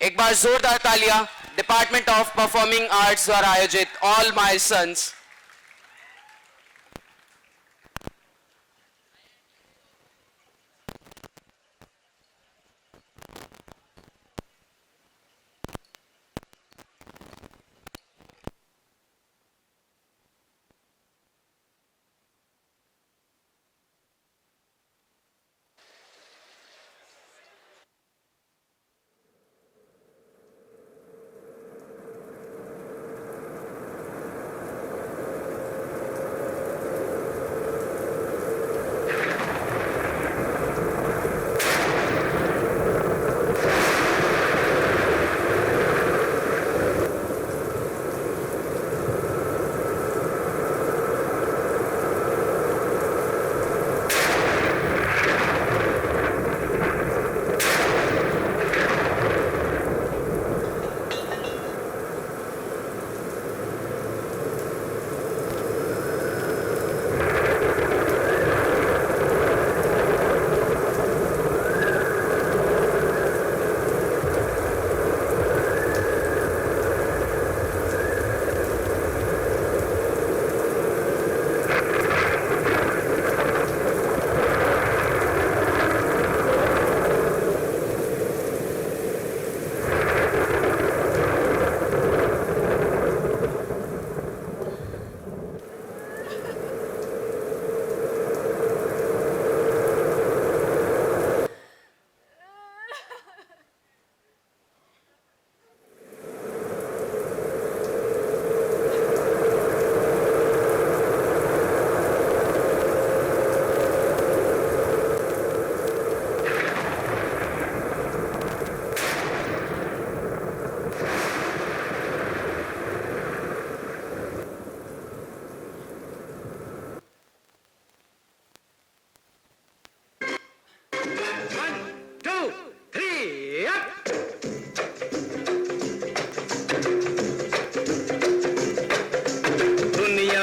एक बार जोरदार तालियां डिपार्टमेंट ऑफ परफॉर्मिंग आर्ट्स द्वारा आयोजित ऑल माय सन्स।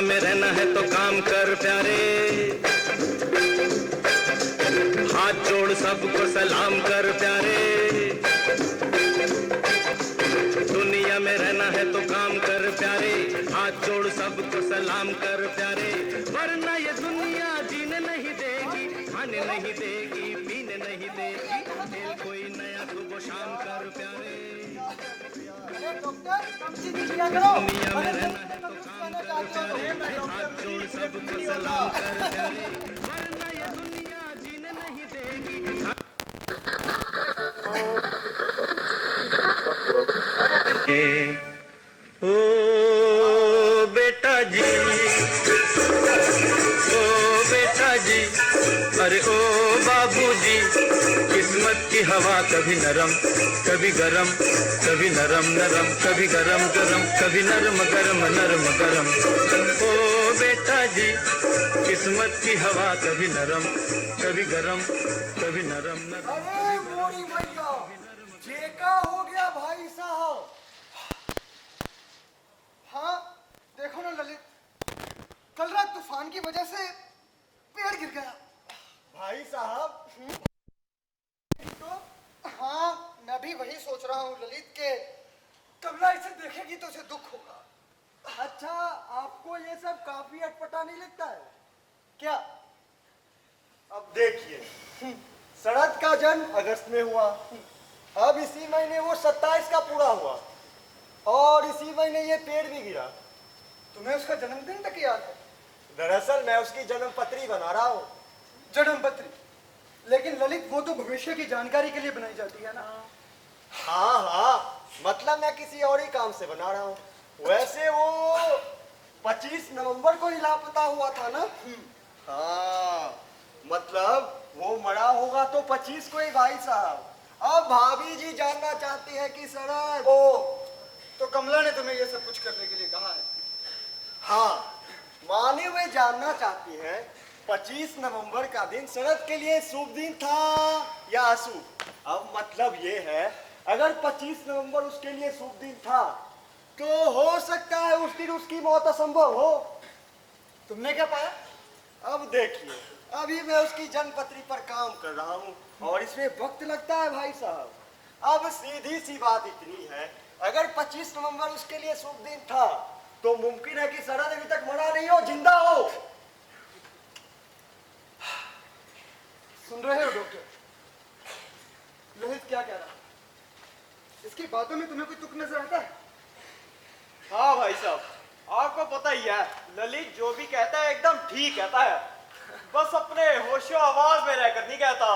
में रहना है तो काम कर प्यारे, हाथ जोड़ सबको सलाम कर प्यारे। दुनिया में रहना है तो काम कर प्यारे, हाथ जोड़ सबको सलाम कर प्यारे। वरना ये दुनिया जीने नहीं देगी, खाने नहीं देगी, पीने नहीं देगी। खेल कोई नया सुबह शाम कर प्यारे। दुनिया में रहना है तो काम कर प्यारे, हाथ जोड़ सबको सलाम कर प्यारे। वरना ये दुनिया जीने नहीं देगी। ओ बेटा जी, ओ बेटा जी, अरे ओ बाबूजी। किस्मत की हवा कभी नरम कभी गरम, कभी नरम नरम कभी गरम गरम, कभी नरम गरम नरम गरम। ओ बेटा जी, किस्मत की हवा कभी नरम कभी गरम, कभी नरम नरम। अरे मोरी भैया, जेका हो गया भाई साहब। हाँ देखो ना ललित, कल रात तूफान की वजह से पेड़ गिर गया। भाई साहब तो हाँ मैं भी वही सोच रहा हूँ ललित के कमला इसे देखेगी तो उसे दुख होगा। अच्छा आपको ये सब काफी अटपटा नहीं लगता है क्या? अब देखिए, शरद का जन्म अगस्त में हुआ, अब इसी महीने वो 27 का पूरा हुआ और इसी महीने ये पेड़ भी गिरा। तुम्हें उसका जन्मदिन तक याद है? दरअसल मैं उसकी जन्म पत्री बना रहा हूँ। जन्म पत्री? लेकिन ललित वो तो भविष्य की जानकारी के लिए बनाई जाती है ना। हाँ हाँ, मतलब मैं किसी और ही काम से बना रहा हूँ। वैसे वो 25 नवंबर को ही लापता हुआ था ना? हाँ मतलब वो मरा होगा तो 25 को ही भाई साहब। अब भाभी जी जानना चाहती है कि शरद। ओ तो कमला ने तुम्हें ये सब कुछ करने के लिए कहा है? हाँ माने वे जानना चाहती है 25 नवंबर का दिन शरद के लिए शुभ दिन था या अशुभ। अब मतलब ये है, अगर 25 नवंबर उसके लिए शुभ दिन था तो हो सकता है उस दिन उसकी मौत असंभव हो। तुमने क्या पाया? अब देखिए, अभी मैं उसकी जन्मपत्री पर काम कर रहा हूँ और इसमें वक्त लगता है भाई साहब। अब सीधी सी बात इतनी है, अगर 25 नवंबर उसके लिए शुभ दिन था तो मुमकिन है कि शरद अभी तक मरा नहीं हो, जिंदा हो। सुन रहे हो डॉक्टर? ललित क्या कह रहा है? इसकी बातों में तुम्हें कोई तुक नजर आता है? हाँ भाई साहब, आपको पता ही है ललित जो भी कहता है एकदम ठीक कहता है, बस अपने होशो आवाज में रहकर नहीं कहता।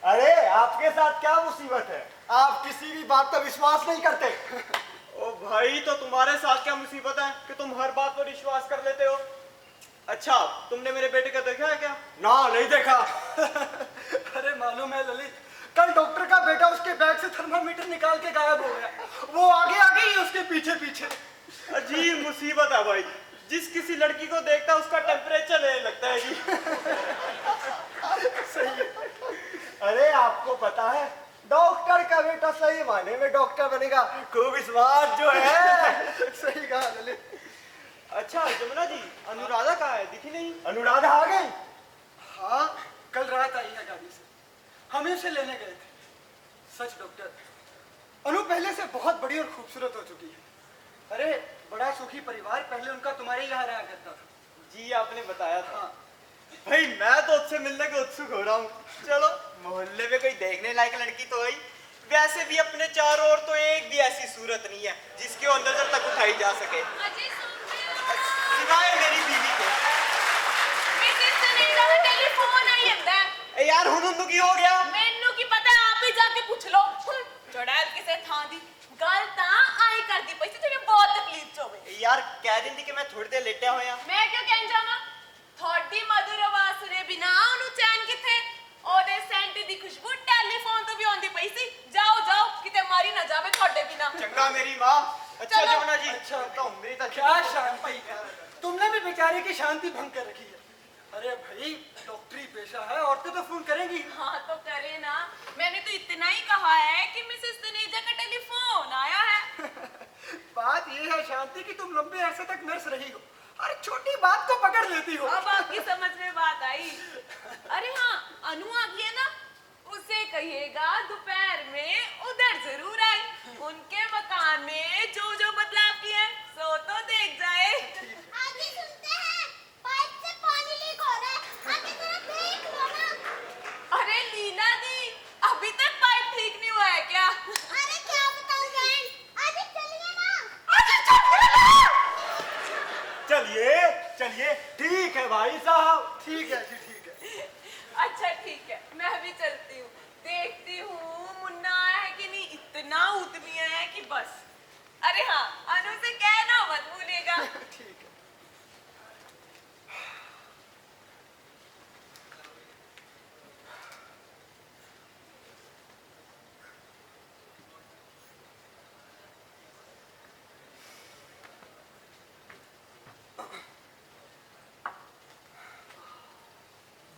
अरे आपके साथ क्या मुसीबत है, आप किसी भी बात पर विश्वास नहीं करते। ओ भाई, तो तुम्हारे साथ क्या मुसीबत है कि तुम हर बात पर विश्वास कर लेते हो? अच्छा, तुमने मेरे बेटे का देखा है क्या? ना, नहीं देखा। अरे मालूम है ललित, कल डॉक्टर का बेटा उसके बैग से थर्मामीटर निकाल के गायब हो गया। वो आगे आगे ही उसके पीछे पीछे। अजीब मुसीबत है भाई, जिस किसी लड़की को देखता है उसका टेम्परेचर लेने लगता है जी। सही है। अरे आपको पता है, डॉक्टर का बेटा सही मायने में डॉक्टर बनेगा, खूब स्मार्ट जो है। सही कहा ललित। अच्छा जमुना जी, अनुराधा कहाँ है, दिखी नहीं? अनुराधा आ गई? हाँ, कल रात आई है गाड़ी से, हम उसे लेने गए थे। सच डॉक्टर, अनु पहले से बहुत बड़ी और खूबसूरत हो चुकी है। अरे बड़ा सुखी परिवार पहले उनका तुम्हारे यहाँ रहा करता था। जी आपने बताया था। हाँ। भाई मैं तो उससे मिलने के उत्सुक हो रहा हूँ। चलो, मोहल्ले में कोई देखने लायक लड़की तो आई। वैसे भी अपने चारों ओर तो एक भी ऐसी सूरत नहीं है जिसकी वो नजर तक उठाई जा सके, सिवाय मेरी बीवी के। टेलीफोन आई है यार हुन की हो गया। ਮੈਨੂੰ ਕੀ ਪਤਾ, ਆਪ ਹੀ ਜਾ ਕੇ ਪੁੱਛ ਲਓ। ਚੜੈਲ ਕਿਸੇ ਥਾਂ ਦੀ ਗੱਲ ਤਾਂ ਆਈ ਕਰਦੀ ਪਈ ਸੀ, ਜਿਵੇਂ ਬਹੁਤ ਤਕਲੀਫ ਚ ਹੋਵੇ। यार कह दिंदी कि मैं थोड़ी देर लेटिया होया। ਮੈਂ ਕਿਉਂ ਕਹਿਣ ਜਾਵਾਂ? ਤੁਹਾਡੀ ਮధుਰ ਆਵਾਜ਼ ਸੁਣੇ ਬਿਨਾ ਉਹਨੂੰ ਚੈਨ ਕਿੱਥੇ? ਉਹਦੇ ਸੈਂਟ ਦੀ ਖੁਸ਼ਬੂ ਟੈਲੀਫੋਨ ਤੋਂ ਵੀ ਆਉਂਦੀ ਪਈ ਸੀ। ਜਾਓ ਜਾਓ, ਕਿਤੇ ਮਾਰੀ ਨਾ ਜਾਵੇ ਤੁਹਾਡੇ ਬਿਨਾ। चंगा मेरी माँ। अच्छा चलो। जमुना जी, अच्छा तो मेरी तो क्या शांति, तुमने भी बेचारे की शांति भंग कर रखी है। अरे भाई, डॉक्टरी पेशा है, औरतें तो फोन करेंगी। हाँ तो करे ना, मैंने तो इतना ही कहा है कि मिसेस तनेजा का टेलीफोन आया है। बात ये है शांति कि तुम लंबे अरसे तक नर्स रही हो और छोटी बात को पकड़ लेती हो। अब आपकी समझ में बात आई। अरे हाँ, अनु आ गई है ना, उसे कहिएगा दोपहर में उधर जरूर आए। उनके मकान में जो जो बदलाव किए हैं सो तो देख जाए। आगे सुनते हैं, पाइप से पानी लीक हो रहा है, आगे जरा देख लो ना। अरे लीना दी, अभी तक पाइप ठीक नहीं हुआ है क्या? अरे क्या बताऊं बहन, आगे चलिए ना। अरे चलिए ना। चलिए चलिए, ठीक है भाई साहब। ठीक है जी, ठीक है। अच्छा ठीक है, मैं भी चलती हूँ। देखती हूँ मुन्ना आया है कि नहीं। इतना उद्यमी है कि बस। अरे हाँ, अनु से कहना मत भूलिएगा। ठीक है।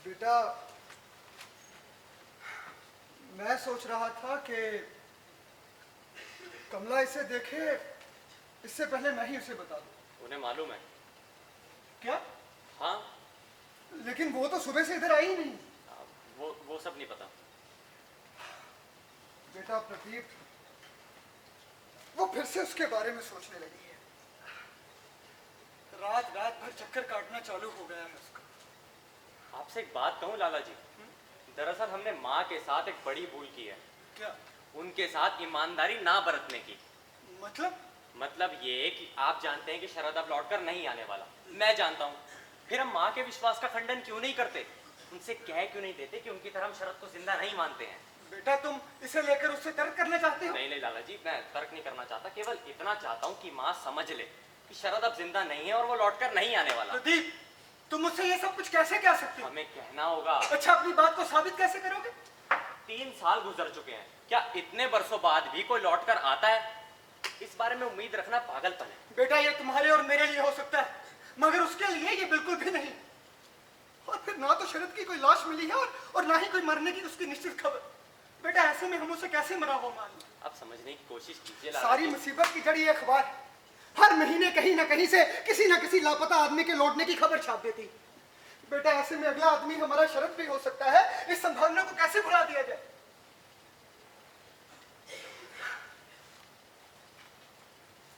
बेटा, मैं सोच रहा था कि कमला इसे देखे इससे पहले मैं ही उसे बता दूं। उन्हें मालूम है? क्या? हाँ, लेकिन वो तो सुबह से इधर आई ही नहीं। वो सब नहीं पता। बेटा प्रदीप, वो फिर से उसके बारे में सोचने लगी है। रात रात भर चक्कर काटना चालू हो गया है उसका। आपसे एक बात कहूँ लाला जी, दरअसल हमने माँ के साथ एक बड़ी भूल की है। क्या उनके साथ ईमानदारी ना बरतने की। मतलब ये कि आप जानते हैं कि शरद अब लौटकर नहीं आने वाला, मैं जानता हूँ। फिर हम माँ के विश्वास का खंडन क्यों नहीं करते? उनसे कह क्यों नहीं देते कि उनकी तरह हम शरद को जिंदा नहीं मानते हैं? बेटा, तुम इसे लेकर उससे तर्क करना चाहते हो? नहीं नहीं लाला जी, मैं तर्क नहीं करना चाहता, केवल इतना चाहता हूँ कि माँ समझ ले कि शरद अब जिंदा नहीं है और वो लौटकर नहीं आने वाला। प्रदीप, तुम मुझसे ये सब कुछ कैसे कह सकते हो? हमें कहना होगा। अच्छा, अपनी बात को साबित कैसे करोगे? 3 साल गुजर चुके हैं, क्या इतने बरसों बाद भी कोई लौटकर आता है? इस बारे में उम्मीद रखना पागलपन है। बेटा, ये तुम्हारे और मेरे लिए हो सकता है, मगर उसके लिए ये बिल्कुल भी नहीं। और फिर ना तो शरद की कोई लाश मिली है और ना ही कोई मरने की उसकी निश्चित खबर। बेटा, ऐसे में हम उसे कैसे मरा हुआ मान लें? आप समझने की कोशिश कीजिए लाला सारी जी। मुसीबत की जड़ ये अखबार हर महीने कहीं ना कहीं से किसी ना किसी लापता आदमी के लौटने की खबर छाप देती। बेटा ऐसे में अगला आदमी हमारा शरद भी हो सकता है, इस संभावना को कैसे भुला दिया जाए?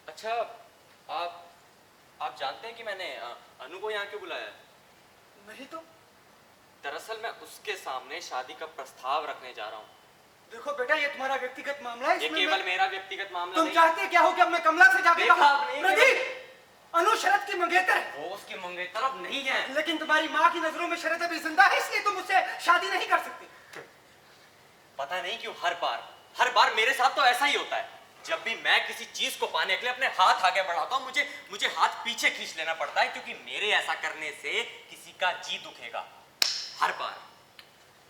अच्छा, आप जानते हैं कि मैंने अनु को यहाँ क्यों बुलाया है? नहीं तो। दरअसल मैं उसके सामने शादी का प्रस्ताव रखने जा रहा हूँ। देखो बेटा, ये तुम्हारा व्यक्तिगत मामला है, ये इसमें केवल मेरा व्यक्तिगत मामला तुम नहीं। चाहते क्या हो कि अब मैं कमला से जाके देखा कहूं, आपने? प्रदीप, अनु शरद की मंगेतर है। वो उसके मंगेतर अब नहीं है। लेकिन तुम्हारी माँ की नजरों में शरद अभी जिंदा है, इसलिए तुम उससे शादी नहीं कर सकती। पता नहीं क्यों हर बार मेरे साथ तो ऐसा ही होता है। जब भी मैं किसी चीज को पाने के लिए अपने हाथ आगे बढ़ाता हूँ, मुझे हाथ पीछे खींच लेना पड़ता है, क्योंकि मेरे ऐसा करने से किसी का जी दुखेगा। हर बार।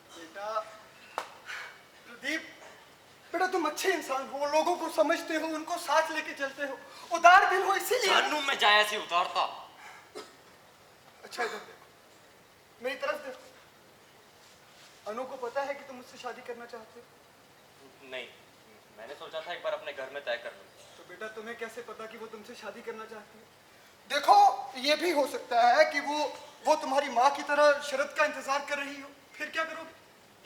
बेटा प्रदीप, बेटा तुम अच्छे इंसान हो, लोगों को समझते हो, उनको साथ लेके चलते हो, उदार दिल हो, इसीलिए। जानू में जाया सी उतारता। अच्छा इधर देखो, मेरी तरफ देखो। अनु को पता है कि तुम मुझसे शादी करना चाहते हो? नहीं, मैंने सोचा था एक बार अपने घर में तय कर लूं। तो बेटा तुम्हें कैसे पता कि वो तुमसे शादी करना चाहती है? देखो, ये भी हो सकता है कि वो तुम्हारी माँ की तरह शरद का इंतजार कर रही हो, फिर क्या करोगे?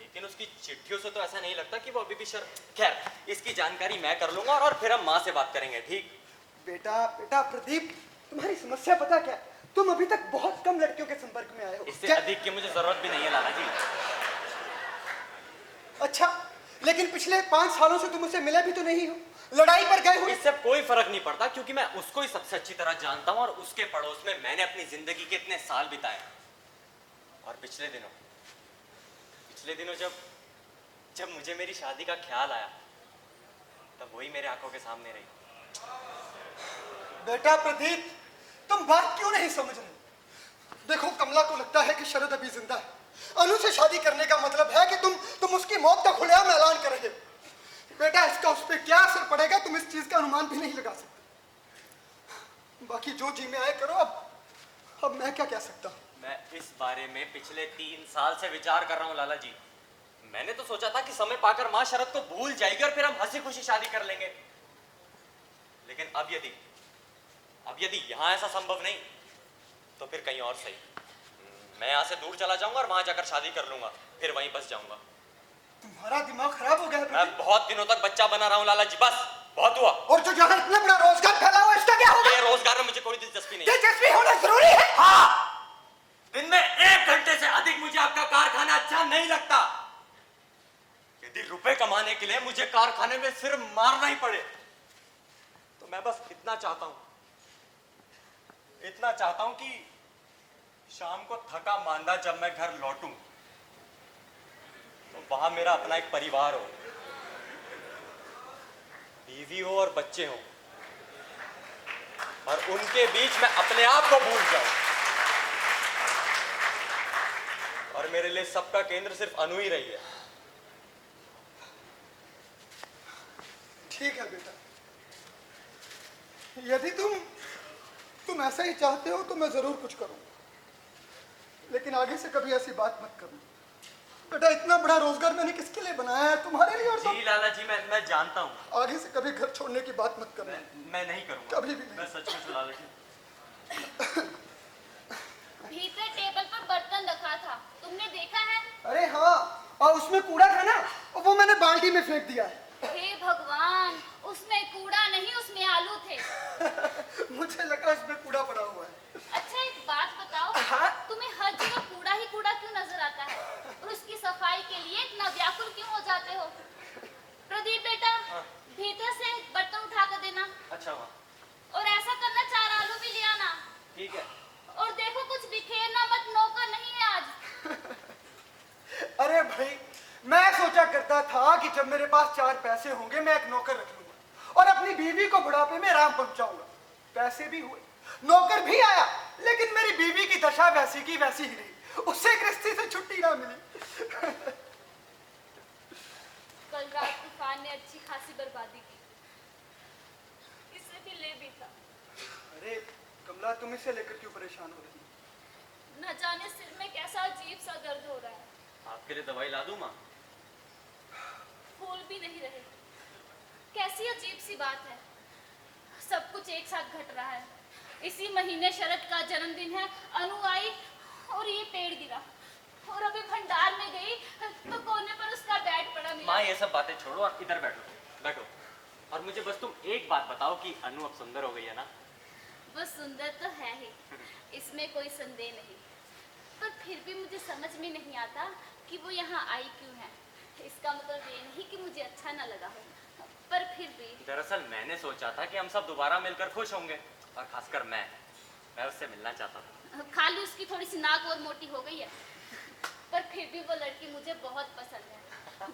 लेकिन उसकी चिट्ठियों से तो ऐसा नहीं लगता कि वो अभी भी खैर, इसकी जानकारी मैं कर लूंगा और फिर हम माँ से बात करेंगे, ठीक? बेटा प्रदीप, तुम्हारी समस्या पता क्या है? तुम अभी तक बहुत कम लड़कियों के संपर्क में आए हो। इससे अधिक की मुझे जरूरत भी नहीं है लाला जी। अच्छा, लेकिन पिछले 5 सालों से तुम उससे मिले भी तो नहीं हो, लड़ाई पर गए हो। इससे कोई फर्क नहीं पड़ता, क्योंकि मैं उसको ही सबसे अच्छी तरह जानता हूँ और उसके पड़ोस में मैंने अपनी जिंदगी के इतने साल बिताए। और पिछले दिनों जब मुझे मेरी शादी का ख्याल आया, तब वही मेरे आंखों के सामने रही। बेटा प्रदीप, तुम बात क्यों नहीं समझ रहे? देखो, कमला को लगता है कि शरद अभी जिंदा है। अनु से शादी करने का मतलब है कि तुम उसकी मौत का खुलेआम ऐलान कर रहे हो। बेटा, इसका उस पर क्या असर पड़ेगा तुम इस चीज का अनुमान भी नहीं लगा सकते। बाकी जो जी में आए करो। अब मैं क्या कह सकता हूँ? मैं इस बारे में पिछले 3 साल से विचार कर रहा हूँ लाला जी। मैंने तो सोचा था कि समय पाकर माँ शरद को भूल जाएगी और फिर हम हंसी खुशी शादी कर लेंगे। लेकिन अब यदि यहाँ ऐसा संभव नहीं, तो फिर कहीं और सही। मैं यहाँ से दूर चला जाऊंगा और वहां जाकर शादी कर लूंगा, फिर वहीं बस जाऊंगा। तुम्हारा दिमाग खराब हो गया है मैं बहुत दिनों तक बच्चा बना रहा हूँ लाला जी, बस बहुत हुआ। और जो जहाँ इतना बड़ा रोजगार फैला हुआ, इसका क्या होगा? ये रोजगार में मुझे कोई दिलचस्पी नहीं। दिलचस्पी होना जरूरी है। हाँ, दिन में 1 घंटे से अधिक मुझे आपका कारखाना अच्छा नहीं लगता। यदि रुपए कमाने के लिए मुझे कारखाने में सिर मारना ही पड़े, तो मैं बस इतना चाहता हूं कि शाम को थका मांदा जब मैं घर लौटूं, तो वहां मेरा अपना एक परिवार हो, बीवी हो और बच्चे हो, और उनके बीच मैं अपने आप को भूल जाऊं, और मेरे लिए सबका केंद्र सिर्फ अनु ही रही है। ठीक है बेटा, यदि तुम ऐसा ही चाहते हो तो मैं जरूर कुछ करूंगा, लेकिन आगे से कभी ऐसी बात मत करना। बेटा, इतना बड़ा रोजगार मैंने किसके लिए बनाया है? तुम्हारे लिए। और जी लाला जी, मैं जानता हूँ। आगे से कभी घर छोड़ने की बात मत करना। मैं नहीं करूंगा, कभी भी नहीं। मैं सच में लाला जी। भीतर टेबल पर बर्तन रखा था, तुमने देखा है? अरे हाँ, और उसमें कूड़ा था ना, वो मैंने बाल्टी में फेंक दिया है। हे भगवान, उसमें कूड़ा नहीं, उसमें आलू थे। मुझे लगा उसमें कूड़ा पड़ा हुआ है। अच्छा, एक बात बताओ, हाँ? तुम्हें हर जगह कूड़ा ही कूड़ा क्यों नजर आता है? और उसकी सफाई के लिए इतना व्याकुल क्यों हो जाते हो? प्रदीप बेटा, भीतर से बर्तन उठा कर देना। अच्छा माँ, और ऐसा करना, 4 आलू भी ले आना। ठीक है। और देखो, कुछ बिखेरना मत, नौकर नहीं है आज। अरे भाई, मैं सोचा करता था कि जब मेरे पास 4 पैसे होंगे मैं एक नौकर रख लूंगा और अपनी बीवी को बुढ़ापे में आराम पहुंचाऊंगा। पैसे भी हुए, नौकर भी आया, लेकिन मेरी बीवी की दशा वैसी की वैसी ही रही, उससे गृहस्थी से छुट्टी ना मिली। कल रात तूफान ने अच्छी खासी बर्बादी की, इससे भी ले भी था। अरे कमला, तुम इसे लेकर क्यों परेशान हो रही? न जाने सिर में कैसा अजीब सा दर्द हो रहा है। आपके लिए दवाई ला दूं माँ? फूल भी नहीं रहे। कैसी अजीब सी बात है, सब कुछ एक साथ घट रहा है। इसी महीने शरद का जन्मदिन है, अनु आई और ये पेड़ गिरा, और अभी भंडार में गई तो कोने पर उसका बैट पड़ा मिला। माँ ये सब बातें छोड़ो और इधर बैठो। और मुझे बस तुम एक बात बताओ कि अनु अब सुंदर हो गई है ना? वो सुंदर तो है ही, इसमें कोई संदेह नहीं, पर फिर भी मुझे समझ में नहीं आता कि वो यहाँ आई क्यों है। इसका मतलब ये नहीं कि मुझे अच्छा ना लगा हो, पर फिर भी। दरअसल मैंने सोचा था कि हम सब दोबारा मिलकर खुश होंगे, और खासकर मैं उससे मिलना चाहता था। खाली उसकी थोड़ी सी नाक और मोटी हो गई है, पर फिर भी वो लड़की मुझे बहुत पसंद है।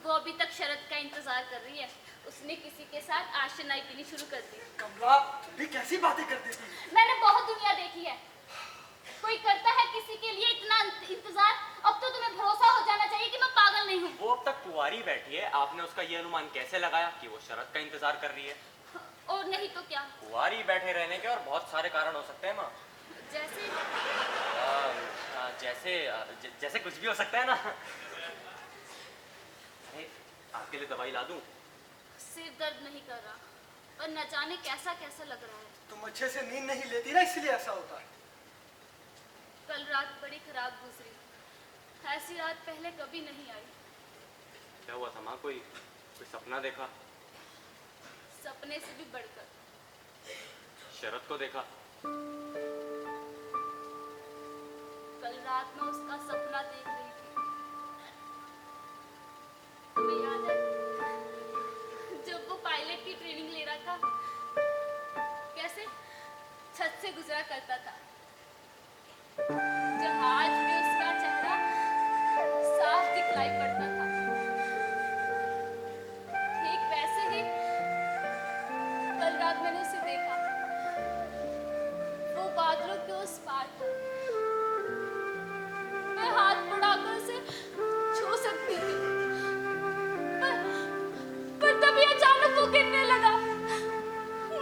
वो अभी तक शरद का इंतजार कर रही है। उसने किसी के साथ आशनाई पीनी शुरू कर दी। कमला भी कैसी बातें कर देती है। मैंने बहुत दुनिया देखी है, कोई करता है किसी के लिए इतना इंतजार। अब तो तुम्हें भरोसा हो जाना चाहिए कि मैं पागल नहीं हूँ। वो अब तक कुंवारी बैठी है, आपने उसका ये अनुमान कैसे लगाया कि वो शरद का इंतजार कर रही है? और नहीं तो क्या। कुंवारी बैठे रहने के और बहुत सारे कारण हो सकते हैं माँ। जैसे जैसे कुछ भी हो सकता है ना। अरे आपके लिए दवाई ला दूं? सिर दर्द नहीं कर रहा, और न जाने कैसा कैसा लग रहा है। तुम अच्छे से नींद नहीं लेती ना, इसलिए ऐसा होता है। कल रात बड़ी खराब गुजरी, ऐसी रात पहले कभी नहीं आई। क्या हुआ था माँ? कोई सपना देखा? सपने से भी बढ़कर शरद को देखा? कल रात में उसका सपना देख रही थी। तुम्हें याद है जब वो पायलट की ट्रेनिंग ले रहा था, कैसे छत से गुजरा करता था। जहाज में उसका चेहरा साफ दिखलाई पड़ता था। ठीक वैसे ही कल रात मैंने उसे देखा। वो बादलों के उस पार था। मैं हाथ बढ़ाकर उसे छू सकती थी, पर तभी अचानक वो गिरने लगा।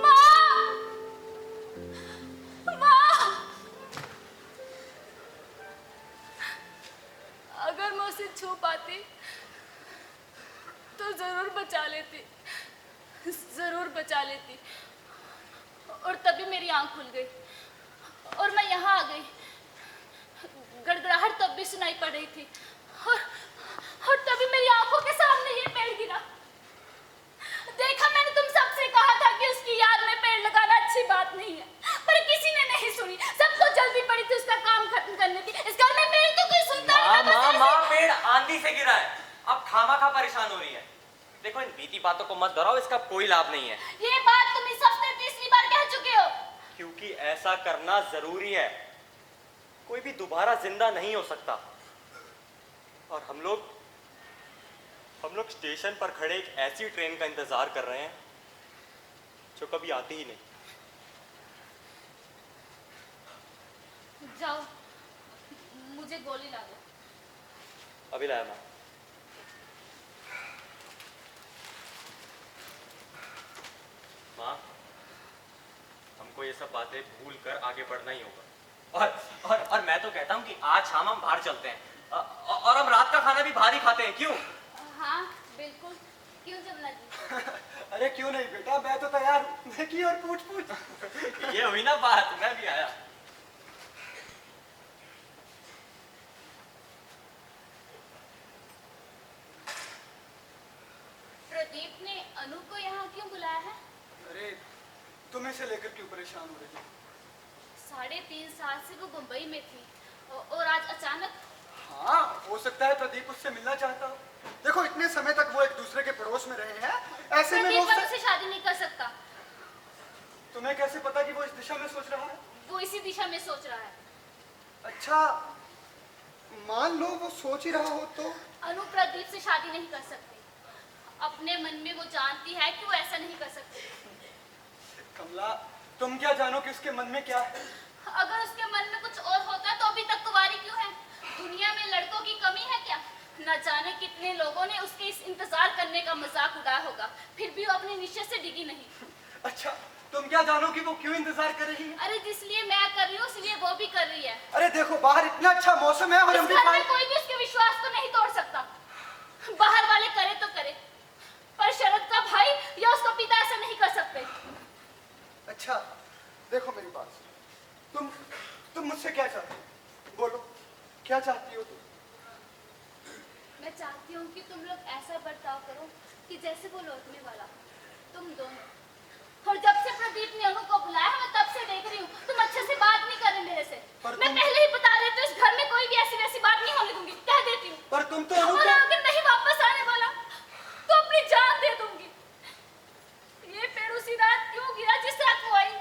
माँ! माँ! अगर मैं उसे छू पाती तो जरूर बचा लेती, जरूर बचा लेती। और तभी मेरी आंख खुल गई और मैं यहाँ आ गई। गड़गड़ाहट तब भी सुनाई पड़ रही थी, और तभी मेरी आंखों के सामने ये पेड़ गिरा। देखा, मैंने तुम सबसे कहा था कि उसकी याद में पेड़ लगाना अच्छी बात नहीं है, पर किसी ने नहीं सुनी। सबको जल्दी पड़ी थी उसका काम खत्म करने की। इस घर में पेड़ तो कोई सुनता नहीं। माँ, पेड़ आंधी से गिरा है, अब खामा परेशान हो रही है। देखो, इन बीती बातों को मत दोहराओ, इसका कोई लाभ नहीं है। ये बात तुम इस हफ्ते तीसरी बार कह चुके हो। क्योंकि ऐसा करना जरूरी है। कोई भी दोबारा जिंदा नहीं हो सकता, और हम लोग स्टेशन पर खड़े एक ऐसी ट्रेन का इंतजार कर रहे हैं जो कभी आती ही नहीं। जाओ, मुझे गोली ला दो। अभी लाया माँ। माँ, हमको ये सब बातें भूल कर आगे बढ़ना ही होगा। और मैं तो कहता हूँ कि आज शाम हम बाहर चलते हैं, और हम रात का खाना भी बाहर ही खाते हैं। क्यों? हाँ बिल्कुल, क्यों जमुना जी? अरे क्यों नहीं बेटा, मैं तो तैयार हूँ। देखिए और पूछ। ये हुई ना बात, मैं भी आया। प्रदीप ने अनु को यहाँ क्यों बुलाया है? अरे तुम इसे लेकर क्यों परेशान हो रही हो? 3.5 साल से वो मुंबई में थी, और आज अचानक। हाँ, हो सकता है प्रदीप उससे मिलना चाहता हो। देखो, इतने समय तक वो एक दूसरे के पड़ोस में रहे हैं, ऐसे में वो उससे शादी नहीं कर सकता। तुम्हें कैसे पता कि वो इस दिशा में सोच रहा है? वो इसी दिशा में सोच रहा है। अच्छा, मान लो वो सोच ही रहा हो तो? अनु प्रदीप से शादी नहीं कर सकती। अपने मन में वो जानती है कि वो ऐसा नहीं कर सकती। कमला, तुम क्या जानो कि उसके मन में क्या है? अगर उसके मन में कुछ और होता तो अभी तक कुंवारी क्यों है? दुनिया में लड़कों की कमी है क्या? न जाने कितने लोगों ने उसके इस इंतजार करने का मजाक उड़ाया होगा, फिर भी वो अपने निश्चय से डिगी नहीं। अच्छा, तुम क्या जानो कि वो क्यों इंतजार कर रही है? अरे जिसलिए मैं कर रही हूँ, इसलिए वो भी कर रही है। अरे देखो, बाहर इतना अच्छा मौसम है और हम भी इस घर में कोई भी उसके विश्वास को नहीं तोड़ सकता। बाहर वाले करे तो करे, पर शरद का भाई या उसका पिता ऐसा नहीं कर सकते। अच्छा, देखो मेरी बात, तुम मुझसे क्या चाहते हो? बोलो। कि जैसे वो लौटने वाला हो, तुम दोनों। और जब से प्रदीप ने अनु को बुलाया मैं तब से देख रही हूँ तुम अच्छे से बात नहीं कर रहे मेरे से। मैं पहले ही बता देती हूँ इस घर में कोई भी ऐसी वैसी बात नहीं होने दूंगी, कह देती हूँ। पर तुम तो अनु और को... अगर नहीं वापस आने वाला तो अपनी जान दे दूंगी। ये पेड़ उसी रात क्यों गिरा जिस रात वो आई,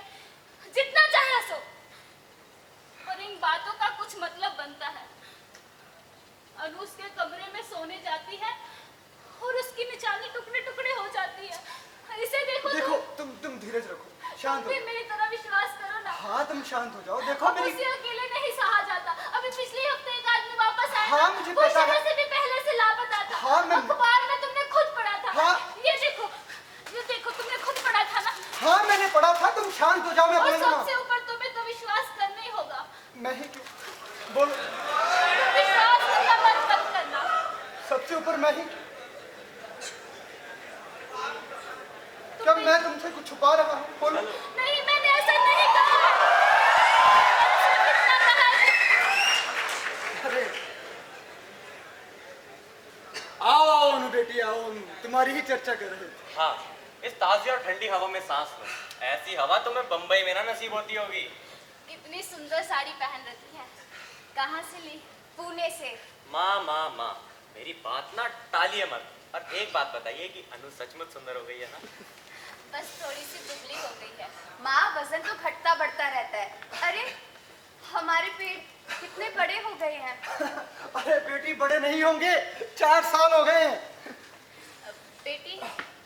जितना चाहे हंसो, पर इन बातों का कुछ मतलब बनता है। अनु उसके कमरे में सोने जाती है और उसकी निशानी टुकड़े टुकड़े हो जाती है। इसे देखो तुम धीरज रखो, शांत हो। तुम भी मेरी तरह विश्वास करो ना। हाँ तुम शांत हो जाओ। देखो मेरी... उसे अकेले नहीं सहा जाता। अभी पिछले हफ्ते एक आदमी वापस आया। हाँ, मुझे वो पता है। शहर से भी पहले से लापता था। हाँ, मैं... अखबार में तुमने खुद पढ़ा था। हाँ। ये देखो तुमने खुद पढ़ा था ना। हाँ मैंने पढ़ा था, तुम शांत हो जाओ, मैं और बोलूंगा। सबसे ऊपर तुम्हें तो विश्वास करना ही होगा। मैं ही क्यों बोल... तुम विश्वास करना बंद मत करना। सबसे ऊपर मैं ही... क्या मैं तुमसे कुछ छुपा रहा हूँ? बोलो। नहीं, मैंने ऐसा नहीं कहा है। मैंने सिर्फ इतना कहा है कि अरे आओ अनु बेटी, आओ अनु, तुम्हारी ही चर्चा कर रहे थे। हाँ, इस ताज़ी और ठंडी हवा में सांस लो। ऐसी हवा तुम्हें बम्बई में ना नसीब होती होगी। इतनी सुंदर साड़ी पहन रखी है, कहाँ से ली? पुणे से। माँ, मेरी बात ना टालिए मत। और एक बात बताइए कि अनु सचमुच सुंदर हो गई है ना? बस थोड़ी सी दुबली हो गई है। माँ, वजन तो घटता बढ़ता रहता है। अरे हमारे पेट कितने बड़े हो गए हैं। अरे बेटी बड़े नहीं होंगे, 4 साल हो गए हैं। बेटी,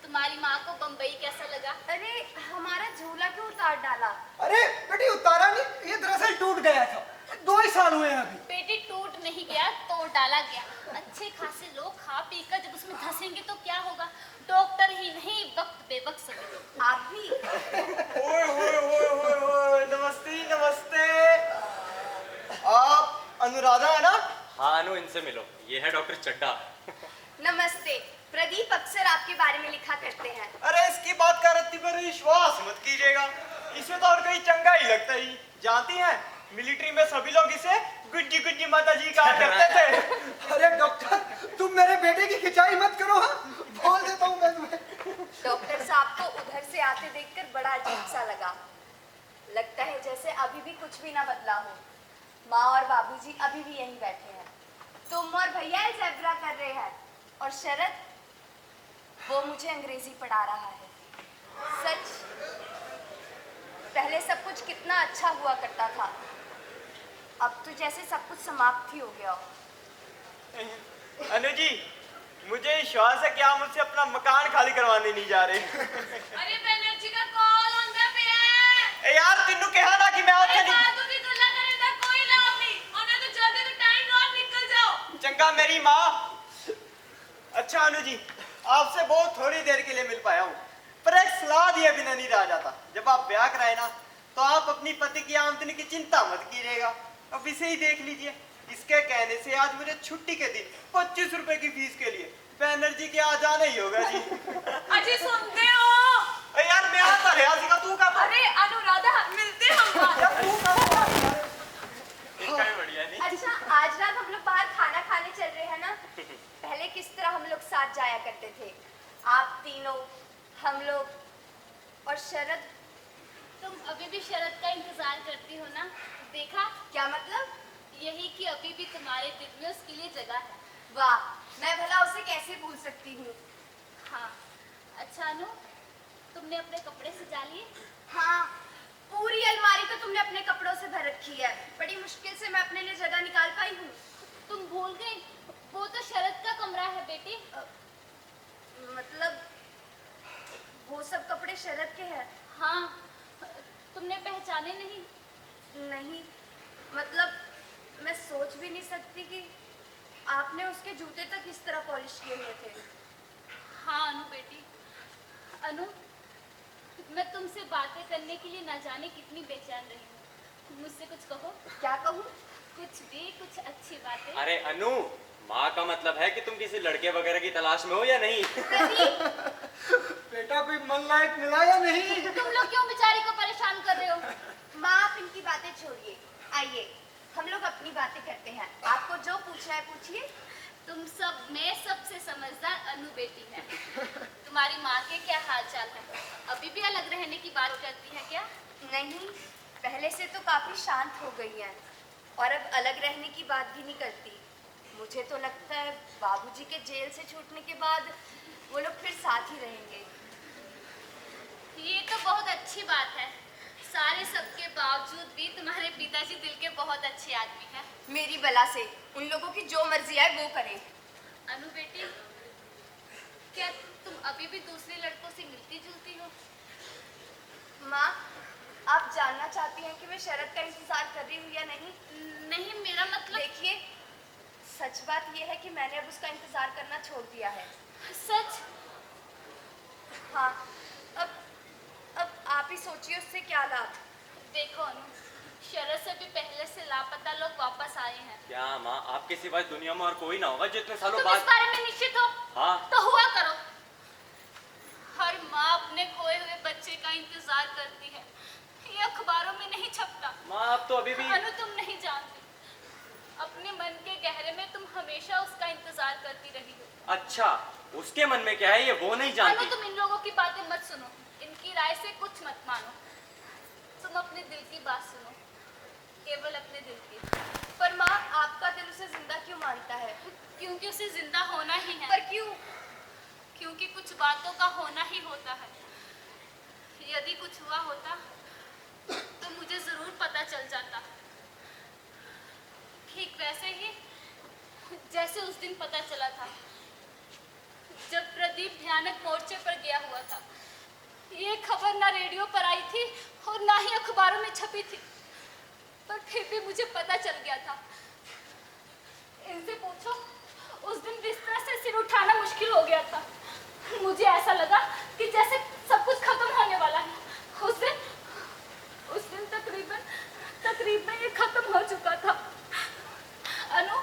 तुम्हारी माँ को बम्बई कैसा लगा? अरे हमारा झूला क्यों उतार डाला? अरे बेटी उतारा नहीं, ये दरअसल टूट गया था। 2 ही साल हुए हैं अभी। बेटी टूट नहीं गया, तोड़ डाला गया। अच्छे खासे लोग खा पी कर जब उसमें धंसेंगे तो क्या होगा? डॉक्टर ही नहीं, वक्त बेवक्त सभी लोग। आप भी? ओए, नमस्ते। आप अनुराधा है ना? हाँ अनु, इनसे मिलो। ये है डॉक्टर चड्डा। नमस्ते। प्रदीप अक्सर आपके बारे में लिखा करते हैं। अरे इसकी बात का रत्ती पर विश्वास मत कीजिएगा, इसे तो और कहीं चंगा ही लगता ही। जानती हैं, मिलिट्री में सभी लोग इसे गुड्डी गुड्डी माता जी कहा करते थे। अरे डॉक्टर, तुम मेरे बेटे की खिंचाई मत करो। हाँ, बोल देता हूँ मैं तुम्हें। डॉक्टर साहब को उधर से आते देखकर बड़ा अजीब सा लगा। लगता है जैसे अभी भी कुछ भी ना बदला हो। माँ और बाबूजी अभी भी यहीं बैठे हैं। तुम और भैया अलजेब्रा कर रहे हैं और शरद, वो मुझे अंग्रेजी पढ़ा रहा है। सच, पहले सब कुछ कितना अच्छा हुआ करता था, अब तो जैसे सब कुछ समाप्त ही हो गया हो। अनु जी, मुझे विश्वास है कि आप मुझसे अपना मकान खाली करवाने नहीं जा रहे। अरे बनर्जी का कॉल आंदा पे है। ए यार, तिन्नू कहा ना कि मैं अरे आपसे बातों की तुलना करे दा कोई लाभ नहीं। उन्हें तो जल्दी तो टाइम और निकल जाओ। चंगा मेरी माँ। अच्छा अनु जी, आपसे बहुत थोड़ी देर के लिए मिल पाया हूँ, पर एक सलाह दिए बिना नहीं रह जाता। जब आप ब्याह कराए ना, तो आप अपनी पति की आमदनी की चिंता मत कीजिएगा। अब इसे ही देख लीजिए। इसके कहने से आज मुझे छुट्टी के दिन 25 रुपए की फीस के लिए बैनर्जी के आ जाना ही होगा जी। अजी सुनते हो? अरे यार, मैं आता रहा सीखा, तू का अरे अनुराधा, मिलते हम बाद। यार तू का इनका भी बढ़िया नहीं। अच्छा, आज रात हम लोग बाहर खाना खाने चल रहे हैं ना? पहले किस तरह हम लोग साथ जाया करते थे, आप तीनों, हम लोग और शरद। तुम अभी भी शरद का इंतजार करती हो ना? देखा? क्या मतलब? यही कि अभी भी तुम्हारे दिल में उसके लिए जगह है। वाह, मैं भला उसे कैसे भूल सकती हूँ। हाँ। अच्छा अनु, तुमने अपने कपड़े सजा लिए? हाँ, पूरी अलमारी तो तुमने अपने कपड़ों से भर रखी है। बड़ी मुश्किल से मैं अपने लिए जगह निकाल पाई हूँ। तुम भूल गई, वो तो शरद का कमरा है बेटी। मतलब वो सब कपड़े शरद के हैं? हाँ, तुमने पहचाने नहीं? नहीं, मतलब मैं सोच भी नहीं सकती कि आपने उसके जूते तक इस तरह पॉलिश किए हुए थे। हाँ अनु बेटी। अनु, मैं तुमसे बातें करने के लिए न जाने कितनी बेचैन रही हूँ। मुझसे कुछ कहो। क्या कहूँ? कुछ भी, कुछ अच्छी बातें। अरे अनु, माँ का मतलब है कि तुम किसी लड़के वगैरह की तलाश में हो या नहीं? बेटा कोई मन लायक मिला या नहीं? तुम लोग क्यों बेचारी को परेशान कर रहे हो? माँ, आप इनकी बातें छोड़िए, आइए हम लोग अपनी बातें करते हैं। आपको जो पूछना है पूछिए। तुम सब में सबसे समझदार अनु बेटी है। तुम्हारी माँ के क्या हाल चाल है? अभी भी अलग रहने की बात करती है क्या? नहीं, पहले से तो काफी शांत हो गई हैं और अब अलग रहने की बात भी नहीं करती। मुझे तो लगता है बाबूजी के जेल से छूटने के बाद वो लोग फिर साथ ही रहेंगे। ये तो बहुत अच्छी बात है। सारे सबके बावजूद भी तुम्हारे पिताजी दिल के बहुत अच्छे आदमी हैं। मेरी बला से उन लोगों की जो मर्जी आए वो करें। अनु बेटी, क्या तुम अभी भी दूसरे लड़कों से मिलती जुलती हो? माँ, आप जानना चाहती हैं कि मैं शरद का इंतजार कर रही हूँ या नहीं? नहीं, मेरा मतलब। देखिए, सच बात यह है कि मैंने अब उसका इंतजार करना छोड़ दिया है। सच? हाँ, अब आप ही सोचिए उससे क्या लाभ। देखो अनु, शरद से भी पहले से लापता लोग वापस आए हैं। क्या माँ, आपके सिवाय दुनिया में और कोई ना होगा जो इतने सालों तुम बाद। इस बारे में निश्चित हो? हाँ। तो हुआ करो। हर माँ अपने खोए हुए बच्चे का इंतजार करती है। ये अखबारों में नहीं छपता। माँ, आप तो अभी भी। अनु, तुम नहीं जानती, अपने मन के गहरे में तुम हमेशा उसका इंतजार करती रही हो। अच्छा, उसके मन में क्या है ये वो नहीं जानती। अनु, तुम इन लोगों की बातें मत सुनो, इनकी राय से कुछ मत मानो। तुम अपने दिल की बात सुनो, केवल अपने दिल की। पर माँ, आपका दिल उसे जिंदा क्यों मानता है? क्योंकि उसे जिंदा होना ही है। पर क्यों? क्योंकि कुछ बातों का होना ही होता है। यदि कुछ हुआ होता तो मुझे जरूर पता चल जाता। ठीक वैसे ही जैसे उस दिन पता चला था जब प्रदीप भयानक मोर्चे पर गया हुआ था। ये खबर ना रेडियो पर आई थी और ना ही अखबारों में छपी थी, पर फिर भी मुझे पता चल गया था। इनसे पूछो, उस दिन बिस्तर से सिर उठाना मुश्किल हो गया था। मुझे ऐसा लगा कि जैसे सब कुछ खत्म होने वाला है। उस दिन तकरीबन ये खत्म हो चुका था। अनु,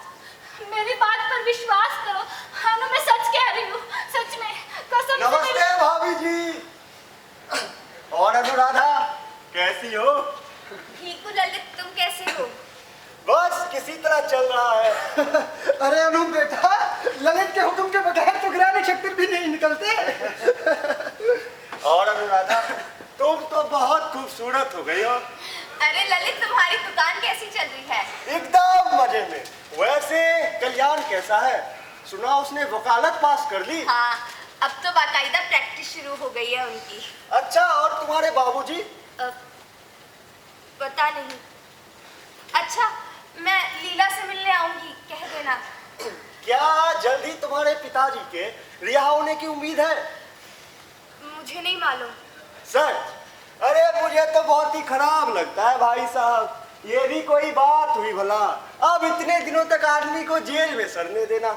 मेरी बात पर विश्वास करो। अनु, मैं सच कह रही हूँ, सच में, कसम से। नमस्ते भाभी जी। और अनुराधा, कैसी हो? ठीक हूँ ललित, तुम कैसे हो? बस किसी तरह चल रहा है। अरे अनु बेटा, ललित के हुक्म के बगैर तो ग्रह नक्षत्र भी नहीं निकलते। और अनुराधा, तुम तो बहुत खूबसूरत हो गई हो। अरे ललित, तुम्हारी दुकान कैसी चल रही है? एकदम मजे में। वैसे कल्याण कैसा है? सुना उसने वकालत पास कर ली। हाँ, अब तो बाकायदा प्रैक्टिस शुरू हो गई है उनकी। अच्छा, और तुम्हारे बाबूजी? पता नहीं। अच्छा, मैं लीला से मिलने आऊंगी, कह देना। क्या जल्दी तुम्हारे पिताजी के रिहा होने की उम्मीद है? मुझे नहीं मालूम। सच? अरे मुझे तो बहुत ही खराब लगता है भाई साहब। ये भी कोई बात हुई भला? अब इतने दिनों तक आदमी को जेल में सड़ने देना।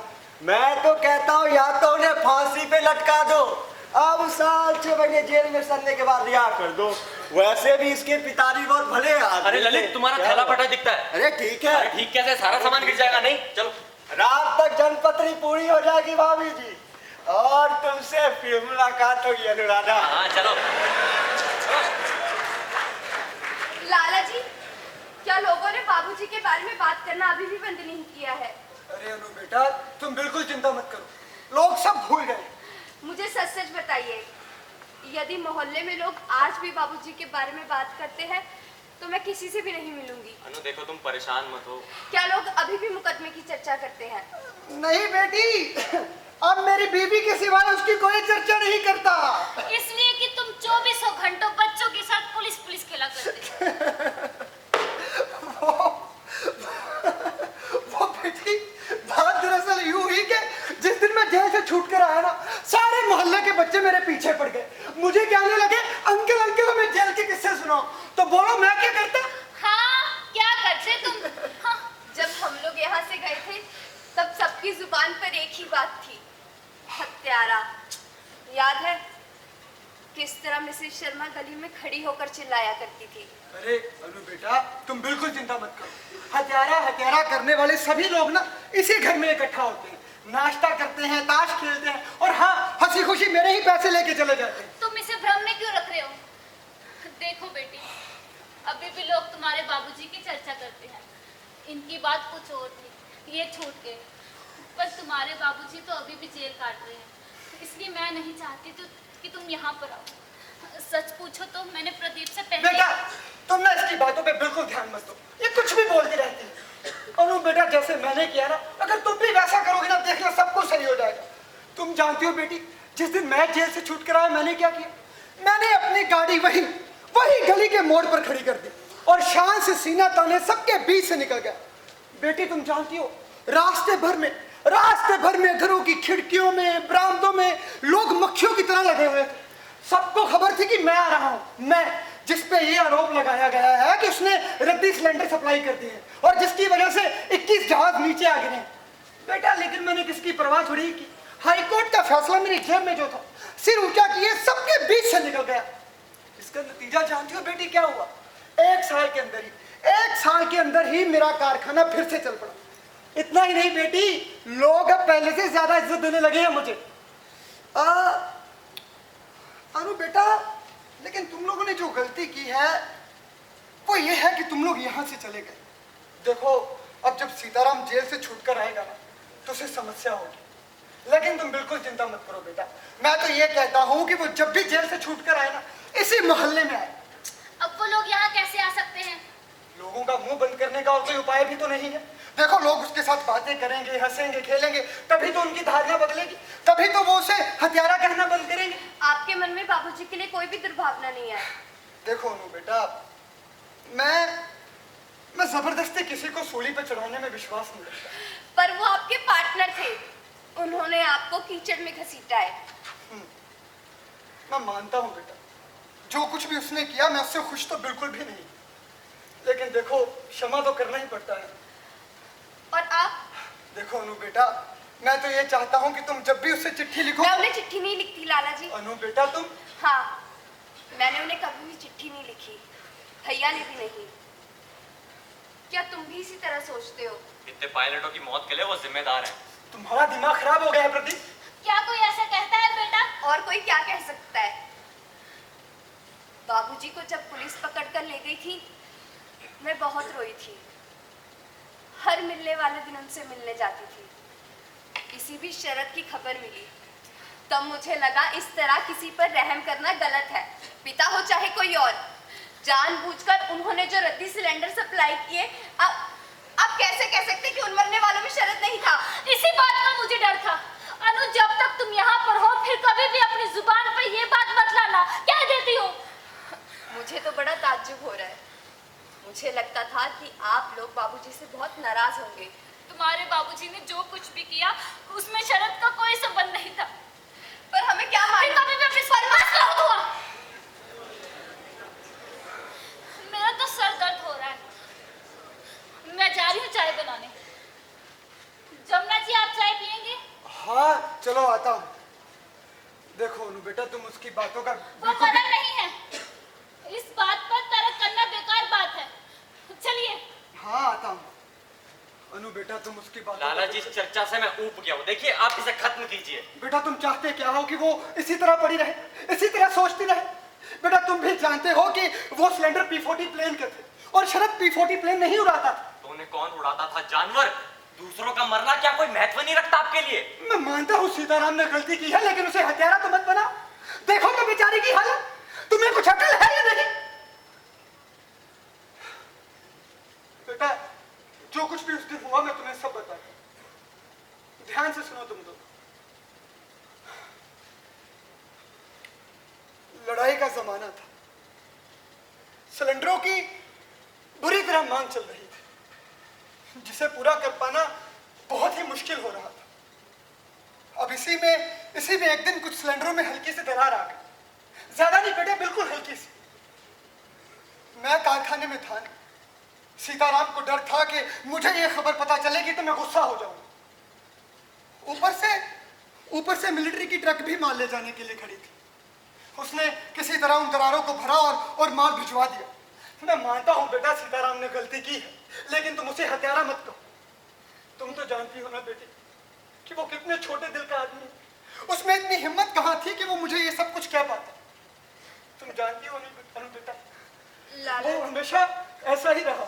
मैं तो कहता हूँ या तो उन्हें फांसी पे लटका दो, अब साल 6 महीने जेल में सड़ने के बाद रिहा कर दो। वैसे भी इसके पिताजी बहुत भले आदमी। अरे ललित, तुम्हारा थैला फटा दिखता है। अरे ठीक है। अरे ठीक कैसे, सारा सामान गिर जाएगा। नहीं, चलो। रात तक जनपत्री पूरी हो जाएगी भाभी जी, और तुमसे फिर मुलाकात होगी अनुराधा। हाँ चलो। लाला जी, क्या लोगों ने बाबूजी के बारे में बात करना अभी भी बंद नहीं किया है? अरे अनु बेटा, तुम बिल्कुल चिंता मत करो, लोग सब भूल गए। मुझे सच सच बताइए, यदि मोहल्ले में लोग आज भी बाबूजी के बारे में बात करते हैं तो मैं किसी से भी नहीं मिलूंगी। अनु देखो, तुम परेशान मत हो। क्या लोग अभी भी मुकदमे की चर्चा करते हैं? नहीं बेटी, अब मेरी बीवी के सिवाय उसकी कोई चर्चा नहीं करता। इसलिए कि तुम 24 घंटों बच्चों के साथ पुलिस खेला करते। वो बेटी, बात दरअसल यूं हुई कि जिस दिन मैं जेल से छूट कर आया ना, सारे मोहल्ले के बच्चे मेरे पीछे पड़ गए। मुझे कहने लगे, अंकल अंकल हमें जेल के किस्से सुनाओ। तो बोलो मैं क्या करता? हाँ, क्या करते तुम? हाँ। जब हम लोग यहाँ से गए थे तब सबकी जुबान पर एक ही बात थी, हत्यारा। याद है किस तरह मिसेस शर्मा गली में खड़ी होकर चिल्लाया करती थी? अरे अनु बेटा, तुम बिल्कुल चिंता मत करो। हत्यारा करने वाले सभी लोग ना इसी घर में इकट्ठा होते हैं, नाश्ता करते हैं, ताश खेलते हैं, और हाँ, हंसी खुशी मेरे ही पैसे लेके चले जाते हैं। तुम इसे भ्रम में क्यों रख रहे हो? देखो बेटी, अभी भी लोग तुम्हारे बाबूजी की चर्चा करते हैं। इनकी बात कुछ और थी, ये छूट गए, पर तुम्हारे बाबूजी तो अभी भी जेल काट रहे हैं। इसलिए मैं नहीं चाहती तो कि तुम यहाँ पर आओ। सच पूछो तो मैंने प्रदीप से पहले। बेटा तुम ना इसकी बातों पे बिल्कुल ध्यान मत दो, ये कुछ भी बोलती रहती है। अनु बेटा जैसे मैंने किया ना, अगर तुम भी वैसा करोगे ना, देखना सब कुछ सही हो जाएगा। तुम जानती हो बेटी, जिस दिन मैं जेल से छूट कर आया मैंने क्या किया? मैंने अपनी गाड़ी वही गली के मोड़ पर खड़ी कर दी और शान से सीना ताने सबके बीच से निकल गया। बेटी तुम जानती हो, रास्ते भर में घरों की खिड़कियों में, बरामदों में लोग मक्खियों की तरह लगे हुए थे। सबको खबर थी कि मैं आ रहा हूं, मैं जिस पे ये आरोप लगाया गया है कि उसने रद्दी सिलेंडर सप्लाई कर दी है और जिसकी वजह से 21 जहाज नीचे आ गिरे। बेटा लेकिन मैंने किसकी परवाह थोड़ी की। हाईकोर्ट का फैसला मेरी जेब में जो था, सिर ऊंचा किए सबके बीच से निकल गया। इसका नतीजा जानती हो बेटी क्या हुआ? एक साल के अंदर ही मेरा कारखाना फिर से चल पड़ा। इतना ही नहीं बेटी, लोग अब पहले से ज्यादा इज्जत देने लगे हैं मुझे। अनु बेटा, लेकिन तुम लोगों ने जो गलती की है वो ये है कि तुम लोग यहाँ से चले गए। देखो अब जब सीताराम जेल से छूटकर आएगा ना तो उसे समस्या होगी, लेकिन तुम बिल्कुल चिंता मत करो बेटा। मैं तो ये कहता हूँ कि वो जब भी जेल से छूटकर आए ना, इसी मोहल्ले में आए। अब वो लोग यहाँ कैसे आ सकते हैं? लोगों का मुंह बंद करने का और कोई उपाय भी तो नहीं है। देखो लोग उसके साथ बातें करेंगे, हंसेंगे, खेलेंगे, तभी तो उनकी धारणा बदलेगी, तभी तो वो उसे हत्यारा कहना बंद करेंगे। आपके मन में बाबूजी के लिए कोई भी दुर्भावना नहीं है? देखो अनु बेटा, मैं जबरदस्ती किसी को सूली पे चढ़ाने में विश्वास नहीं रखता। पर वो आपके पार्टनर थे, उन्होंने आपको कीचड़ में घसीटा है। मैं मानता हूँ बेटा, जो कुछ भी उसने किया मैं उससे खुश तो बिल्कुल भी नहीं, लेकिन देखो क्षमा तो करना ही पड़ता है। और आप? देखो अनु बेटा, मैं तो ये चाहता हूँ कि तुम जब भी उससे चिट्ठी लिखो। मैं उन्हें चिट्ठी नहीं लिखती लाला जी। अनु बेटा तुम? हाँ, मैंने उन्हें कभी भी चिट्ठी नहीं लिखी, भैया ने भी नहीं। क्या तुम भी इसी तरह सोचते हो? इतने पायलटों की मौत के लिए वो जिम्मेदार है। तुम्हारा दिमाग खराब हो गया है प्रदीप। क्या कोई ऐसा कहता है बेटा? और कोई क्या कह सकता है? बाबूजी को जब पुलिस पकड़ कर ले गई थी, मैं बहुत रोई थी। हर मिलने वाले दिन उनसे मिलने जाती थी। किसी भी शरत की खबर मिली तब मुझे लगा इस तरह किसी पर रहम करना गलत है, पिता हो चाहे कोई और। जानबूझकर उन्होंने जो रद्दी सिलेंडर सप्लाई किए, अब कैसे कह सकते कि उन मरने वालों में शरत नहीं था? इसी बात का मुझे डर था। अनु, जब तक तुम यहाँ पर हो फिर कभी भी अपनी जुबान पर ये बात मत लाना, कह देती हूँ। मुझे तो बड़ा ताज्जुब हो रहा है। मुझे लगता था कि आप लोग बाबूजी से बहुत नाराज होंगे। तुम्हारे बाबूजी ने जो कुछ भी किया उसमें शरत का कोई संबंध नहीं था। पर हमें क्या मालूम? कभी भी अपनी फरमाइश ना हुआ। मेरा तो सर दर्द हो रहा है, मैं जा रही हूँ चाय बनाने। जमुना जी आप चाय पियेंगे? हाँ चलो आता हूँ। देखो अनु बेटा, तुम उसकी बातों का वो कदर नहीं है, इस बात पर तर्क करना बेकार बात है। चलिए। हाँ आता हूँ। अनु बेटा तुम उसकी बात। लाला जी, इस चर्चा से मैं ऊब गया हूँ। देखिए आप इसे खत्म कीजिए। बेटा तुम चाहते क्या हो कि वो इसी तरह पड़ी रहे, इसी तरह सोचती रहे? बेटा तुम भी जानते हो कि वो सिलेंडर P40 प्लेन के थे और शरद P40 प्लेन नहीं उड़ाता था। तो उन्हें कौन उड़ाता था? जानवर। दूसरों का मरना क्या कोई महत्व नहीं रखता आपके लिए? मैं मानता हूँ सीताराम ने गलती की है, लेकिन उसे हत्यारा तो मत बनाओ। देखो तो बेचारी की हालत, तुम्हें कुछ अकल है या नहीं? बेटा जो कुछ भी उस दिन हुआ मैं तुम्हें सब बताऊंगा, ध्यान से सुनो तुम दो। लड़ाई का जमाना था, सिलेंडरों की बुरी तरह मांग चल रही थी, जिसे पूरा कर पाना बहुत ही मुश्किल हो रहा था। अब इसी में एक दिन कुछ सिलेंडरों में हल्की सी दरार आ गई। ज्यादा नहीं बेटे, बिल्कुल हल्की सी। मैं कारखाने में था नहीं। सीताराम को डर था कि मुझे यह खबर पता चलेगी तो मैं गुस्सा हो जाऊंगा। ऊपर से मिलिट्री की ट्रक भी माल ले जाने के लिए खड़ी थी। उसने किसी तरह उन दरारों को भरा और माल भिजवा दिया। मैं मानता हूं बेटा सीताराम ने गलती की है, लेकिन तुम उसे हत्यारा मत कहो। तुम तो जानती हो ना बेटी कि वो कितने छोटे दिल का आदमी है। उसमें इतनी हिम्मत कहाँ थी कि वो मुझे ये सब कुछ कह पाता। तुम जानती हो नहीं बेटा, वो हमेशा ऐसा ही रहा।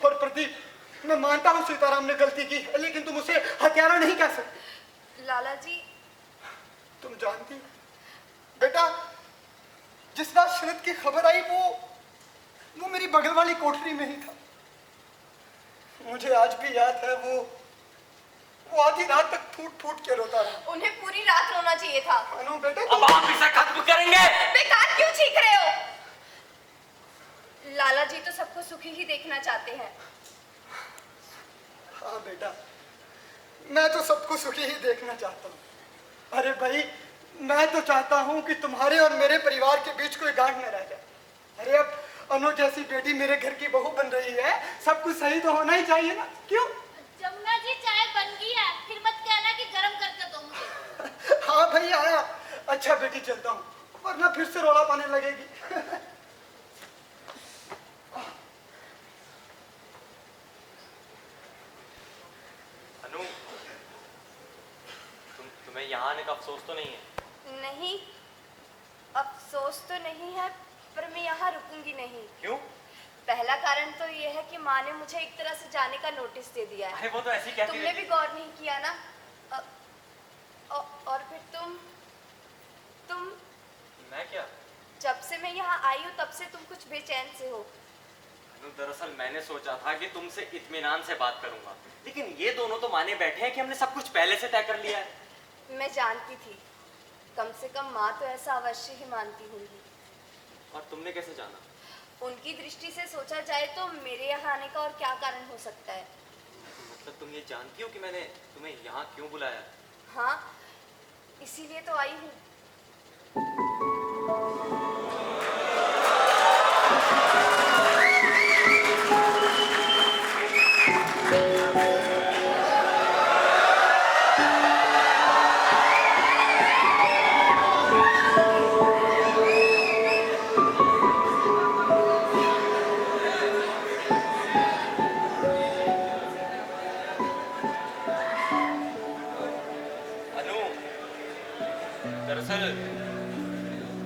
और प्रदीप, मैं मानता हूँ सीताराम ने गलती की है, लेकिन तुम उसे हत्यारा नहीं कह सकते। लाला जी, जानती हो बेटा, जिस रात शरद की खबर आई वो मेरी बगल वाली कोठरी में ही था। मुझे आज भी याद है वो आधी रात तक फूट फूट के रोता रहा। उन्हें पूरी रात रोना चाहिए था। अनु बेटा अब आप इसे खत्म करेंगे? बेकार क्यों चीख रहे हो? लाला जी तो सबको सुखी ही देखना चाहते हैं। हाँ बेटा, मैं तो सबको सुखी ही देखना चाहता हूँ। अरे भाई, मैं तो चाहता हूँ कि तुम्हारे और मेरे परिवार के बीच कोई गांठ न रह जाए। अरे अब अनु जैसी बेटी मेरे घर की बहू बन रही है, सब कुछ सही तो होना ही चाहिए ना, क्यों? जमुना जी, चाय बन गई है, फिर मत कहना कि गरम करके दो मुझे। हाँ भाई आया। अच्छा बेटी चलता हूँ, वरना फिर से रोला पाने लगेगी। अनु, तुम्हें यहाँ आने का अफसोस तो नहीं है? नहीं, अफसोस तो नहीं है, पर मैं यहाँ रुकूंगी नहीं। क्यों? पहला कारण तो ये है कि माँ ने मुझे एक तरह से जाने का नोटिस दे दिया है। अरे वो तो ऐसी कहती तुमने भी गौर नहीं किया ना? और फिर तुम मैं क्या? जब से मैं यहाँ आई हूँ तब से तुम कुछ बेचैन से हो। दरअसल मैंने सोचा था कि तुमसे इत्मीनान से बात करूंगा, लेकिन ये दोनों तो माने बैठे हैं कि हमने सब कुछ पहले से तय कर लिया है। मैं जानती थी, कम से कम माँ तो ऐसा अवश्य ही मानती होंगी। और तुमने कैसे जाना? उनकी दृष्टि से सोचा जाए तो मेरे यहाँ आने का और क्या कारण हो सकता है? मतलब तुम ये जानती हो कि मैंने तुम्हें यहाँ क्यों बुलाया? हाँ, इसीलिए तो आई हूँ।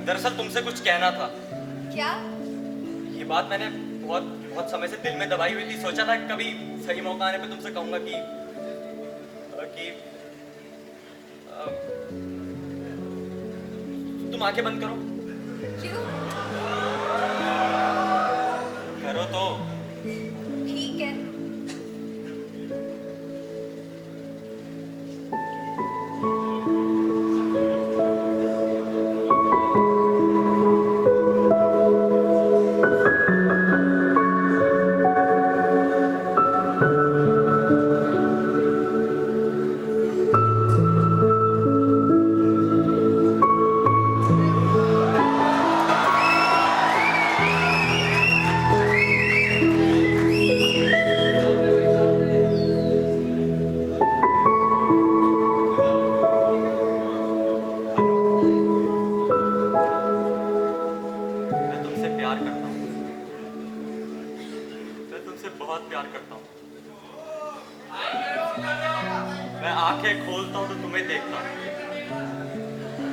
दरअसल तुमसे कुछ कहना था। क्या? ये बात मैंने बहुत समय से दिल में दबाई हुई थी। सोचा था कभी सही मौका आने पे तुमसे कहूंगा कि तुम आंखें बंद करो। क्यों? करो तो। ठीक है।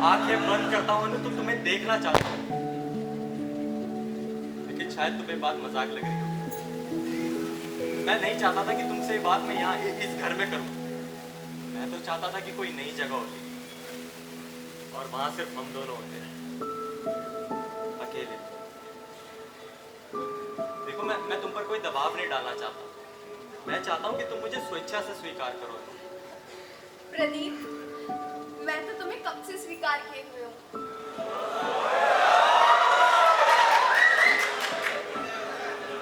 आंखें बंद करता हूं तो तुम्हें देखना चाहता हूं, लेकिन शायद तुम्हें बात मजाक लग रही हो। मैं नहीं चाहता था कि तुमसे बात मैं यहाँ इस घर में करूं। मैं तो चाहता था कि कोई नई जगह होती और वहां सिर्फ हम दोनों होते अकेले। देखो मैं तुम पर कोई दबाव नहीं डालना चाहता। मैं चाहता हूं कि तुम मुझे स्वेच्छा से स्वीकार करो। प्रदीप, मैं तो तुम्हें कब से स्वीकार किए हुए हूँ।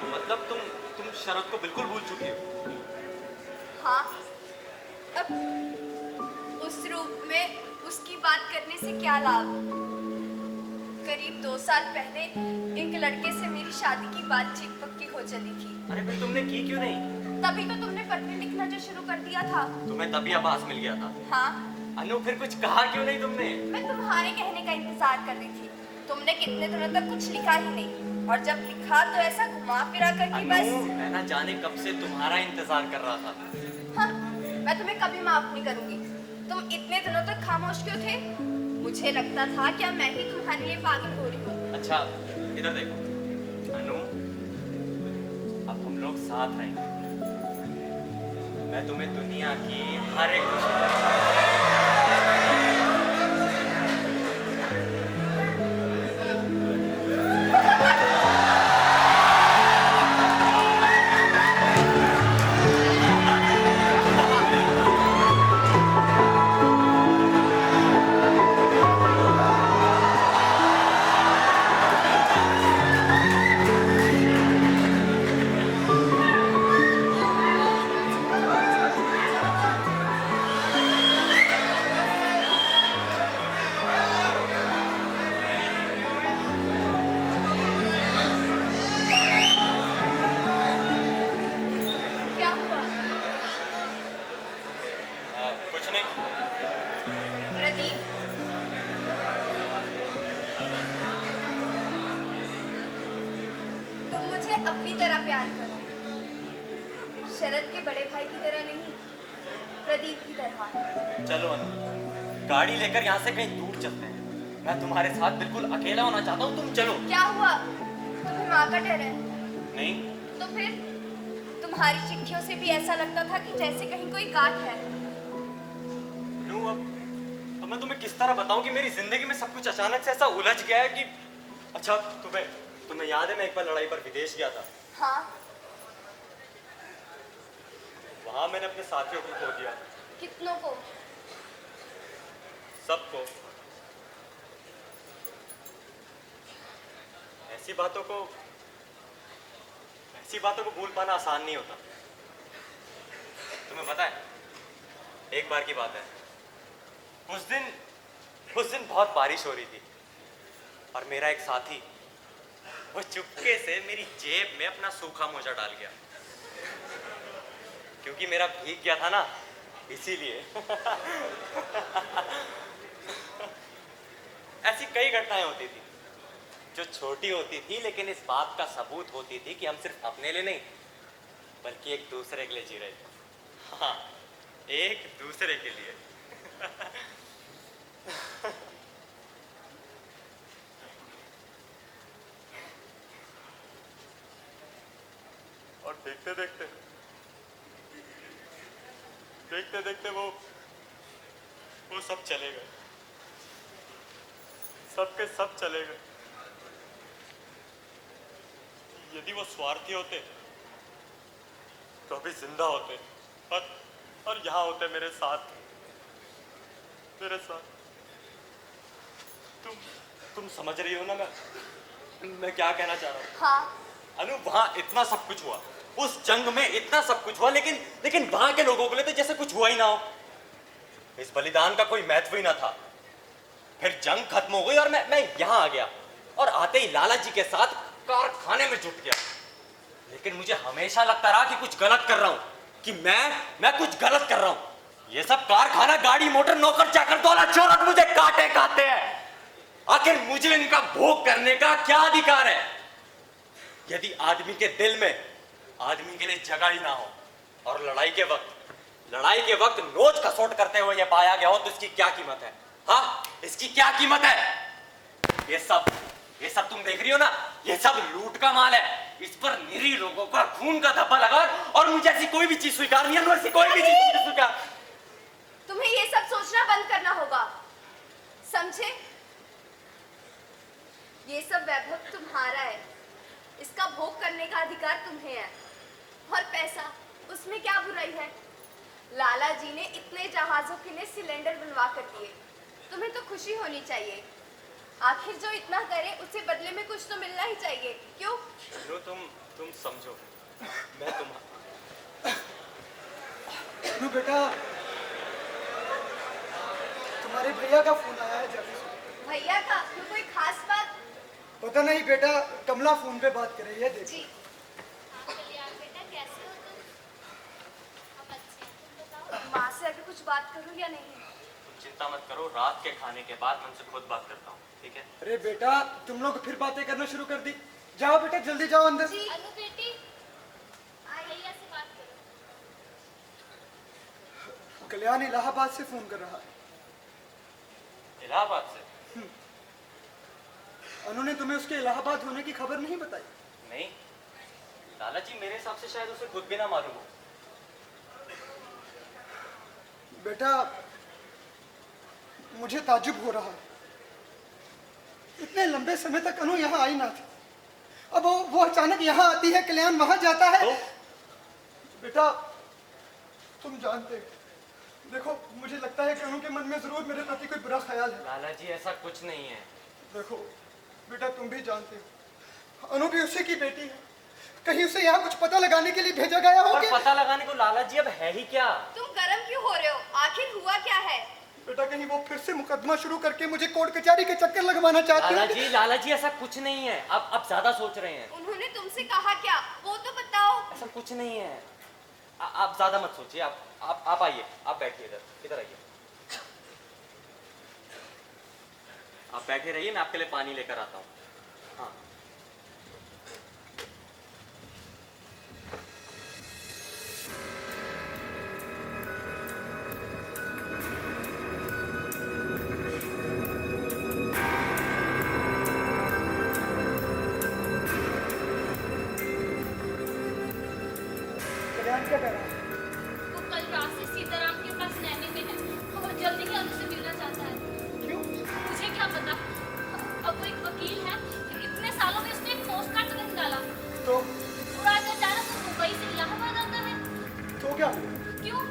मतलब तुम शरद को बिल्कुल भूल चुकी हो? हाँ, अब उस रूप में उसकी बात करने से क्या लाभ। करीब 2 साल पहले एक लड़के से मेरी शादी की बातचीत पक्की हो चली थी। अरे फिर तुमने की क्यों नहीं? तभी तो तुमने पत्र लिखना जो शुरू कर दिया था। तुम्हें तभी आभास मिल गया था? हाँ। अनु, फिर कुछ कहा क्यों नहीं तुमने? मैं तुम्हारे कहने का इंतजार कर रही थी। तुमने कितने दिनों तक कुछ लिखा ही नहीं, और जब लिखा तो ऐसा घुमा फिरा कर कि बस। मैं ना जाने कब से तुम्हारा इंतजार कर रहा था। हाँ, मैं तुम्हें कभी माफ नहीं करूंगी। तुम इतने दिनों तक खामोश क्यों थे? मुझे लगता था क्या मैं ही तुम्हारे लिए पागल हो रही हूँ। अच्छा, इधर देखो अनु, अब हम लोग साथ रहेंगे। मैं तुम्हें दुनिया की हर एक अपनी तरह प्यार करो, शरद के बड़े भाई की तरह नहीं, प्रदीप की तरह। चलो अनु, गाड़ी लेकर यहाँ से कहीं दूर चलते हैं। मैं तुम्हारे साथ बिल्कुल अकेला होना चाहता हूँ, तुम चलो। क्या हुआ, तुम्हें माँ का डर है? नहीं। तो फिर तुम्हारी चिट्ठियों से भी ऐसा लगता था कि जैसे कहीं कोई गांठ है। अनु, अब मैं तुम्हें किस तरह बताऊं कि मेरी जिंदगी में सब कुछ अचानक से ऐसा उलझ गया है कि अच्छा, तुम्हें याद है मैं एक बार लड़ाई पर विदेश गया था। हाँ। वहां मैंने अपने साथियों को खो दिया। कितनों को? सबको। ऐसी बातों को भूल पाना आसान नहीं होता। तुम्हें पता है, एक बार की बात है, उस दिन बहुत बारिश हो रही थी और मेरा एक साथी वो चुपके से मेरी जेब में अपना सूखा मोजा डाल गया, क्योंकि मेरा भीग गया था ना, इसीलिए। ऐसी कई घटनाएं होती थी जो छोटी होती थी, लेकिन इस बात का सबूत होती थी कि हम सिर्फ अपने लिए नहीं बल्कि एक दूसरे के लिए जी रहे थे। हाँ, एक दूसरे के लिए। और देखते देखते वो सब चले गए, सबके सब चले गए। यदि वो स्वार्थी होते तो अभी जिंदा होते और यहाँ होते मेरे साथ। तुम समझ रही हो ना मैं क्या कहना चाह रहा हूँ? हाँ। अनु, वहां इतना सब कुछ हुआ, उस जंग में इतना सब कुछ हुआ, लेकिन वहां के लोगों के लिए तो जैसे कुछ हुआ ही ना हो। इस बलिदान का कोई महत्व ही ना था। फिर जंग खत्म हो गई और मैं यहाँ आ गया और आते ही लाला जी के साथ कारखाने में जुट गया। लेकिन मुझे हमेशा लगता रहा कि कुछ गलत कर रहा हूँ, कि मैं कुछ गलत कर रहा हूँ। ये सब कारखाना, गाड़ी, मोटर, नौकर चाकर, दौलत, शोहरत मुझे काटे खाते हैं। आखिर मुझे इनका भोग करने का क्या अधिकार है? यदि आदमी के दिल में आदमी के लिए जगह ही ना हो और लड़ाई के वक्त नोच खसोट करते हुए ये पाया गया हो तो इसकी क्या कीमत है? हाँ, इसकी क्या कीमत है? ये सब तुम देख रही हो ना, ये सब लूट का माल है। इस पर निरीह लोगों का खून का धब्बा लगा और मुझे ऐसी कोई भी चीज स्वीकार नहीं है, ऐसी कोई भी चीज स्वीकार। तुम्हें ये सब सोचना बंद करना होगा, समझे? ये सब वैभव तुम्हारा है, इसका भोग करने का अधिकार तुम्हें है। और पैसा, उसमें क्या बुराई है? लाला जी ने इतने जहाजों के लिए सिलेंडर बनवा कर दिए, तुम्हें तो खुशी होनी चाहिए। आखिर जो इतना करे उससे बदले में कुछ तो मिलना ही चाहिए, क्यों? जो तुम समझो, मैं बेटा, तुम्हारे भैया का फोन आया है जल्दी से। भैया का? तो कोई खास बात? पता नहीं बेटा, कमला फोन पे बात कर रही है, देखो। जी। बेटा कैसे हो तुम? हम अच्छे हैं, तुम बताओ। माँ से अगर कुछ बात करूँ या नहीं? तुम चिंता मत करो, रात के खाने के बाद मैं उनसे खुद बात करता हूँ, ठीक है? अरे बेटा, तुम लोग फिर बातें करना शुरू कर दी। जाओ बेटा, जल्दी जाओ अंदर। जी। अनु बेटी, भैया से बात करो। कल्याण इलाहाबाद से फोन कर रहा है। इलाहाबाद से? अनु ने तुम्हें उसके इलाहाबाद होने की खबर नहीं बताई? नहीं, लाला जी मेरे हिसाब से शायद उसे खुद भी ना मालूम हो। बेटा, मुझे ताज्जुब हो रहा है, इतने लंबे समय तक अनु यहाँ आई ना थी, अब वो अचानक यहाँ आती है, कल्याण वहां जाता है। तो? बेटा, तुम जानते हो, देखो मुझे लगता है कि अनु के मन में जरूर मेरे प्रति कोई बुरा ख्याल है। लाला जी ऐसा कुछ नहीं है। देखो बेटा, तुम भी जानते हो अनु भी उसी की बेटी है, कहीं उसे यहाँ कुछ पता लगाने के लिए भेजा गया हो? और पता लगाने को लाला जी अब है ही क्या? तुम गर्म क्यों हो रहे हो? आखिर हुआ क्या है? बेटा, कहीं वो फिर से मुकदमा शुरू करके मुझे कोर्ट कचहरी के चक्कर लगवाना चाहते हैं? लाला जी ऐसा कुछ नहीं है, आप ज्यादा सोच रहे हैं। उन्होंने तुमसे कहा क्या, वो तो बताओ। ऐसा कुछ नहीं है, आप ज्यादा मत सोचिए। आप आइए, आप बैठिए, इधर आइए, आप बैठे रहिए, मैं आपके लिए पानी लेकर आता हूँ। हाँ, कल्याण क्या कह रहा है? वो कल रात से सीताराम के पास रहने में है और जल्दी ही हमसे मिलना चाहता है। क्यों? मुझे क्या पता। अब वो एक वकील है, इतने सालों में उसने एक पोस्ट कार्ड नहीं डाला तो और आज अचानक वो मुंबई से इलाहाबाद आता है। तो क्या? क्यों?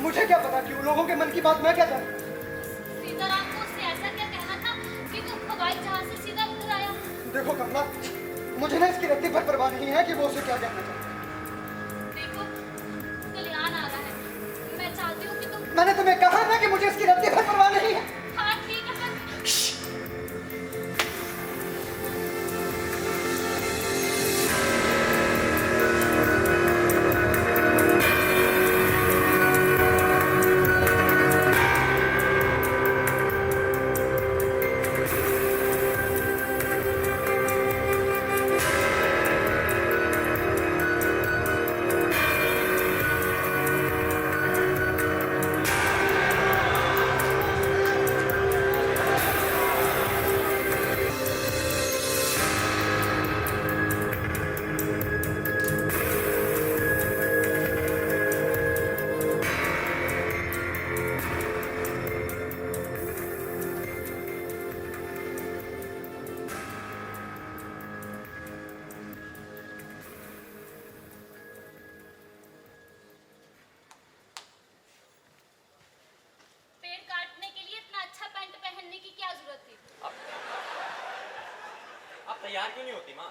मुझे क्या पता क्यों? लोगों के मन की बात मैं क्या जानूं? सीताराम को उससे ऐसा क्या कहना था कि वो हवाई जहाज से सीधा इधर आया? देखो कमला, मुझे ना इसकी रत्ती भर परवाह नहीं है कि वो उसे क्या कहना चाहता है। देखो, कल्याण आ रहा है। मैं चाहती हूँ कि तुम। मैंने तुम्हें कहा ना कि मुझे इसकी रत्ती भर परवाह नहीं है। हाँ ठीक है फिर। पेड़ काटने के लिए इतना अच्छा पैंट पहनने की क्या जरूरत थी? आप तैयार क्यों नहीं होती माँ?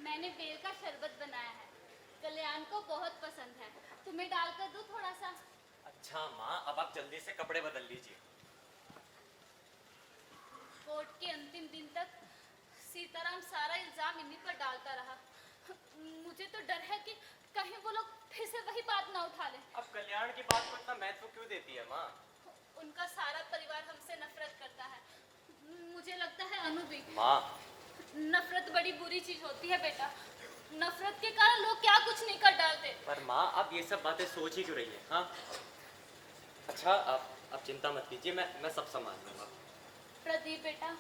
मैंने बेल का शरबत बनाया है, कल्याण को बहुत पसंद है। तुम्हें डालकर दूं थोड़ा सा? अच्छा माँ, अब आप जल्दी से कपड़े बदल लीजिए। कोर्ट के अंतिम दिन तक सीताराम सारा इल्जाम इन्हीं पर डालता रहा। मुझे तो डर है कि कहीं वो लोग फिर से वही बात ना उठा लें। अब कल्याण की बात को इतना महत्व क्यों देती है माँ? उनका सारा परिवार हमसे नफरत करता है। मुझे लगता है अनु भी। माँ, नफरत बड़ी बुरी चीज होती है बेटा। नफरत के कारण लोग क्या कुछ नहीं कर डालते। पर माँ आप ये सब बातें सोच ही क्यों रही है? हाँ अच्छा, आप चिंता मत कीजिए, मैं सब संभाल लूंगा। प्रदीप बेटा,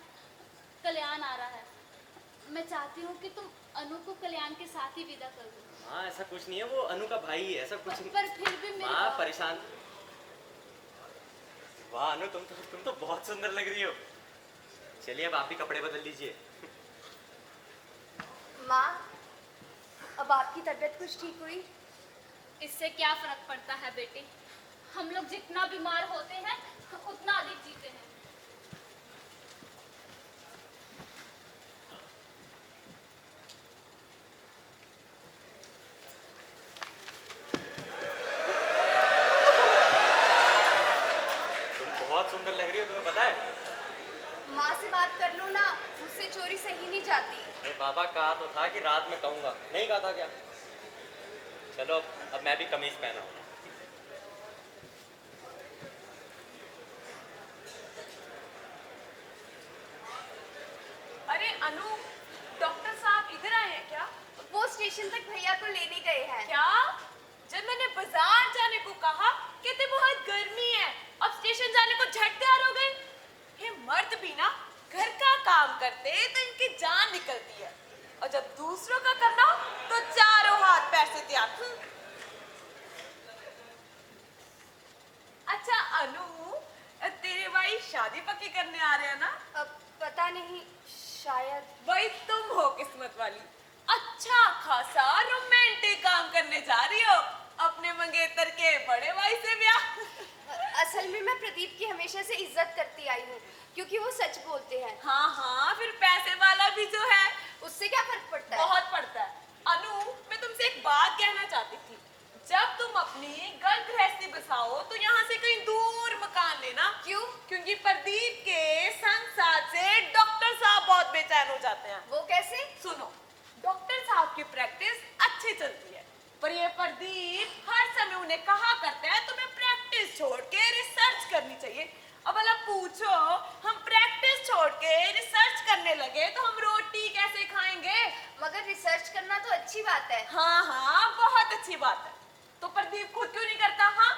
कल्याण आ रहा है। मैं चाहती हूँ कि तुम अनु को कल्याण के साथ ही विदा कर दो। माँ ऐसा कुछ नहीं है, वो अनु का भाई है, ऐसा कुछ नहीं। पर फिर भी मेरी माँ परेशान। वाह अनु, तुम तो बहुत सुंदर लग रही हो। चलिए अब आप भी कपड़े बदल लीजिए। माँ, अब आपकी तबीयत कुछ ठीक हुई? इससे क्या फर्क पड़ता है बेटी? हम लोग जितना बीमार होते हैं उतना अधिक जीते हैं। तुम बहुत सुंदर लग रही हो, तुम्हें पता है? माँ से बात कर लो ना, मुझसे चोरी सही नहीं जाती। अरे बाबा, कहा तो था कि रात में कहूंगा, नहीं कहा था क्या? चलो अब मैं भी कमीज पहना हूँ। अरे अनु, डॉक्टर साहब इधर आए हैं क्या? वो स्टेशन तक भैया को लेने गए हैं। क्या? जब मैंने बाजार जाने को कहा कहते बहुत गर्मी है, अब स्टेशन जाने को झट तैयार हो गए। ये मर्द भी ना घर का काम करते तो इनकी जान निकलती है, और जब दूसरों का करना हो तो चारों हाथ पैर से तैयार। अच्छा अनु, तेरे भाई शादी पक्की करने आ रहे हैं ना? अब पता नहीं, शायद। वही तुम हो किस्मत वाली। अच्छा खासा रोमांटिक काम करने जा रही हो अपने मंगेतर के बड़े भाई से ब्याह। असल में मैं प्रदीप की हमेशा से इज्जत करती आई हूँ, क्योंकि वो सच बोलते हैं। हाँ हाँ, फिर पैसे वाला भी जो है उससे क्या फर्क पड़ता है? बहुत पड़ता है। अनु, मैं तुमसे एक बात कहना चाहती थी। जब तुम अपनी घर गृहस्थी बसाओ तो यहाँ से कहीं दूर मकान लेना। क्यों? क्योंकि प्रदीप के संसार से डॉक्टर साहब बहुत बेचैन हो जाते हैं। वो कैसे? सुनो, डॉक्टर साहब की प्रैक्टिस अच्छी चलती है, पर ये प्रदीप हर समय उन्हें कहा करते हैं तुम्हें प्रैक्टिस छोड़ के रिसर्च करनी चाहिए। अब भला पूछो, हम प्रैक्टिस छोड़ के रिसर्च करने लगे तो हम रोटी कैसे खाएंगे? मगर रिसर्च करना तो अच्छी बात है। हाँ हाँ, बहुत अच्छी बात है। तो प्रदीप खुद क्यों नहीं करता? हाँ,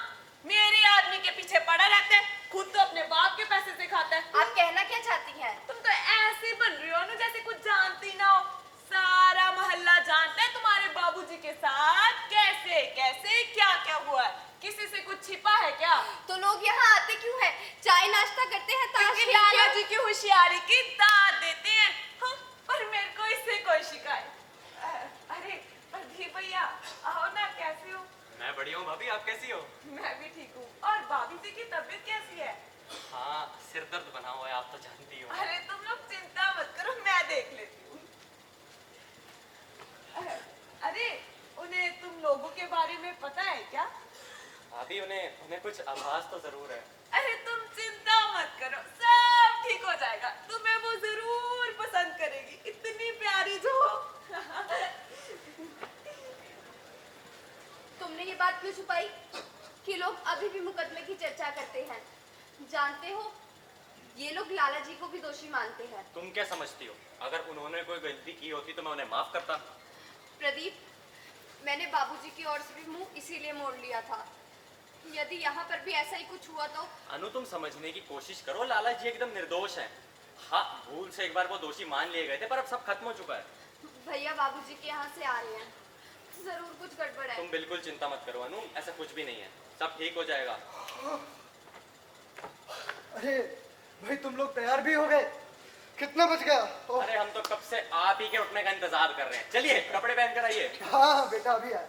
मेरे आदमी के पीछे पड़ा रहता है, खुद तो अपने बाप के पैसे से खाता है। आप कहना क्या चाहती हैं? तुम तो ऐसे बन रही हो ना जैसे कुछ जानती ना हो। सारा मोहल्ला जानता है तुम्हारे बाबूजी के साथ प्यार की दाद देते हैं। हाँ, पर मेरे को इससे कोई शिकायत। अरे प्रदीप भैया आओ ना, कैसे हो? मैं बढ़िया हूँ भाभी, आप कैसी हो? मैं भी ठीक हूँ। और भाभी जी की तबीयत कैसी है? हाँ, सिर दर्द बना हुआ है, आप तो जानती हो। अरे तुम लोग चिंता मत करो, मैं देख लेती हूँ। अरे उन्हें तुम लोगों के बारे में पता है क्या? भाभी उन्हें कुछ आभास तो जरूर है। अरे तुम चिंता मत करो, सब ठीक हो जाएगा। तुम्हें वो जरूर पसंद करेगी, इतनी प्यारी जो हो। तुमने ये बात क्यों छुपाई कि लोग अभी भी मुकदमे की चर्चा करते हैं? जानते हो, ये लोग लाला जी को भी दोषी मानते हैं। तुम क्या समझती हो? अगर उन्होंने कोई गलती की होती तो मैं उन्हें माफ करता। प्रदीप, मैंने बाबूजी की ओर से भी मुंह इसीलिए मोड़ लिया था। यदि यहाँ पर भी ऐसा ही कुछ हुआ तो? अनु, तुम समझने की कोशिश करो, लाला जी एकदम निर्दोष हैं। हाँ, भूल से एक बार वो दोषी मान लिए गए थे, पर अब सब खत्म हो चुका है। भैया बाबूजी के यहाँ से आ रहे हैं, जरूर कुछ गड़बड़ है। तुम बिल्कुल चिंता मत करो अनु, ऐसा कुछ भी नहीं है, सब ठीक हो जाएगा। अरे भाई, तुम लोग तैयार भी हो गए? कितना बज गया? ओह, अरे हम तो कब से आप ही के उठने का इंतजार कर रहे हैं। चलिए कपड़े पहन कर आइए। हाँ बेटा, अभी आया।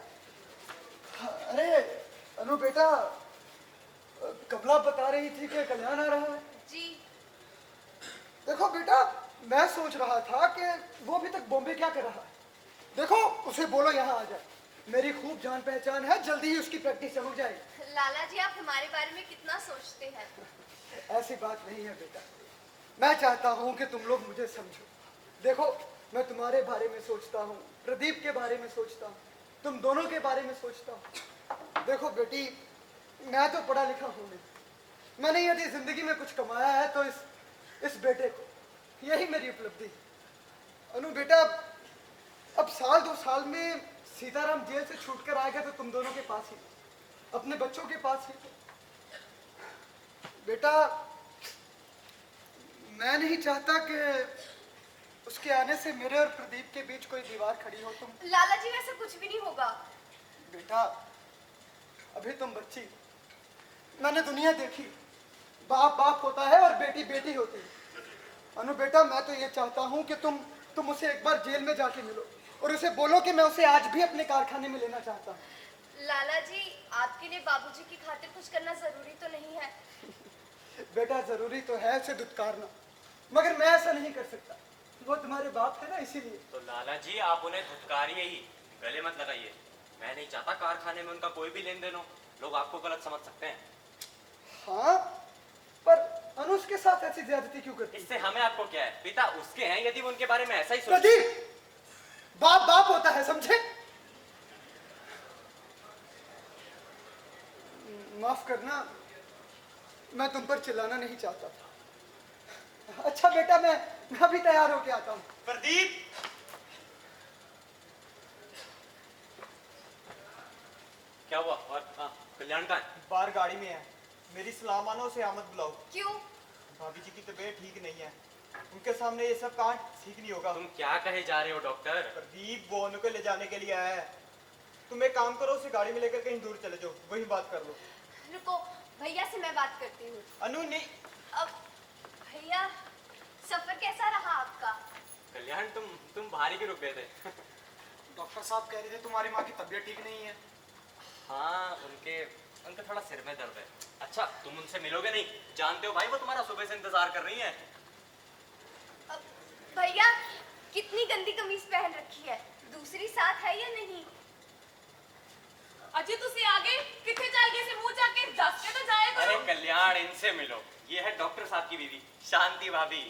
अरे अनु बेटा, कमला बता रही थी कि कल्याण आ रहा है। जी। देखो बेटा, मैं सोच रहा था कि वो अभी तक बॉम्बे क्या कर रहा है। देखो उसे बोलो यहाँ आ जाए, मेरी खूब जान पहचान है, जल्दी ही उसकी प्रैक्टिस हो जाएगी। लाला जी, आप हमारे बारे में कितना सोचते हैं? ऐसी बात नहीं है बेटा, मैं चाहता हूँ कि तुम लोग मुझे समझो। देखो, मैं तुम्हारे बारे में सोचता हूँ, प्रदीप के बारे में सोचता हूँ, तुम दोनों के बारे में सोचता हूँ। देखो बेटी, मैं तो पढ़ा लिखा हूँ नहीं, मैंने यदि जिंदगी में कुछ कमाया है तो इस बेटे को, यही मेरी उपलब्धि है। अनु बेटा, अब साल 2 साल में सीताराम जेल से छूट कर आएगा तो तुम दोनों के पास ही, अपने बच्चों के पास ही। बेटा, मैं नहीं चाहता कि उसके आने से मेरे और प्रदीप के बीच कोई दीवार खड़ी हो। तुम लाला जी, वैसा कुछ भी नहीं होगा। बेटा, अभी तुम बच्ची, मैंने दुनिया देखी, बाप बाप होता है और बेटी बेटी होती है। अनु बेटा, मैं तो ये चाहता हूँ कि तुम उसे एक बार जेल में जाके मिलो और उसे बोलो कि मैं उसे आज भी अपने कारखाने में लेना चाहता हूँ। लाला जी, आपके लिए बाबूजी की खातिर कुछ करना जरूरी तो नहीं है? बेटा, जरूरी तो है उसे दुत्कारना, मगर मैं ऐसा नहीं कर सकता, वो तुम्हारे बाप है ना, इसीलिए। तो लाला जी, आप उन्हें धुतकारिए ही, गले मत लगाइए। मैं नहीं चाहता कारखाने में उनका कोई भी लेन देन हो, लोग आपको गलत समझ सकते हैं। हाँ, पर अनुज के साथ ऐसी ज्यादती क्यों करती? इससे हमें आपको क्या है, पिता उसके हैं, यदि वो उनके बारे में ऐसा ही सोच। प्रदीप, बाप बाप होता है, समझे? माफ करना, मैं तुम पर चिल्लाना नहीं चाहता था। अच्छा बेटा, मैं अभी तैयार होके आता हूँ। प्रदीप, क्या हुआ? और कल्याण का है? बाहर गाड़ी में है, मेरी सलाह मानो, उसे आमद बुलाओ। क्यों? भाभी जी की तबीयत ठीक नहीं है, उनके सामने ये सब कांड ठीक नहीं होगा। तुम क्या कहे जा रहे हो डॉक्टर? प्रदीप वो उनको ले जाने के लिए आया है। तुम एक काम करो, उसे गाड़ी में लेकर कहीं दूर चले जाओ, वही बात कर लो। रुको, भैया से मैं बात करती हूँ। अनु नहीं। अब भैया, सफर कैसा रहा आपका? कल्याण, तुम बाहर ही क्यों रुक गए थे? डॉक्टर साहब कह रहे थे तुम्हारी माँ की तबीयत ठीक नहीं है। हाँ, उनके थोड़ा सिर में दर्द है। अच्छा, तुम उनसे मिलोगे नहीं? जानते हो भाई, वो तुम्हारा सुबह से इंतजार कर रही है। भैया, कितनी गंदी कमीज पहन रखी है, दूसरी साथ है या नहीं? अजय तुसी आगे किथे चल गए से? मुंह जाके दस के तो जाए करो। अरे कल्याण, इनसे मिलो, ये है डॉक्टर साहब की बीवी शांति भाभी।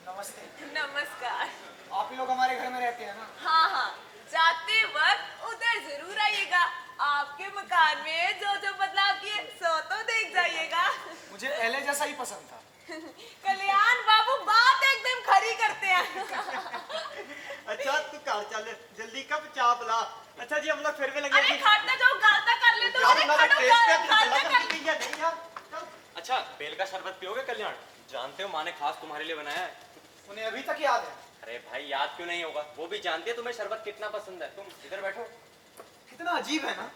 नमस्ते। नमस्कार। आप ही लोग हमारे घर में रहते हैं ना? हाँ हाँ, जाते वक्त उधर जरूर आइएगा, आपके मकान में जो जो बदलाव किए सो तो देख जाइएगा। मुझे पहले जैसा ही पसंद था। कल्याण बाबू बात एकदम खरी करते हैं। अच्छा तू कार चल, जल्दी कब चाय पिला। अच्छा जी, हम लोग फिर भी लगे। अरे खाटना जाओ, गालता कर ले तो। यार, अरे मैं खड़ो, टेस्ट पे गालता चला कर कर दिया नहीं यार। चल। अच्छा, बेल का शरबत पियोगे कल्याण? जानते हो माँ ने खास तुम्हारे लिए बनाया है। उन्हें अभी तक याद है। अरे भाई, याद क्यों नहीं होगा, वो भी जानती है तुम्हें शरबत कितना पसंद है। तुम इधर बैठो। कितना अजीब है ना,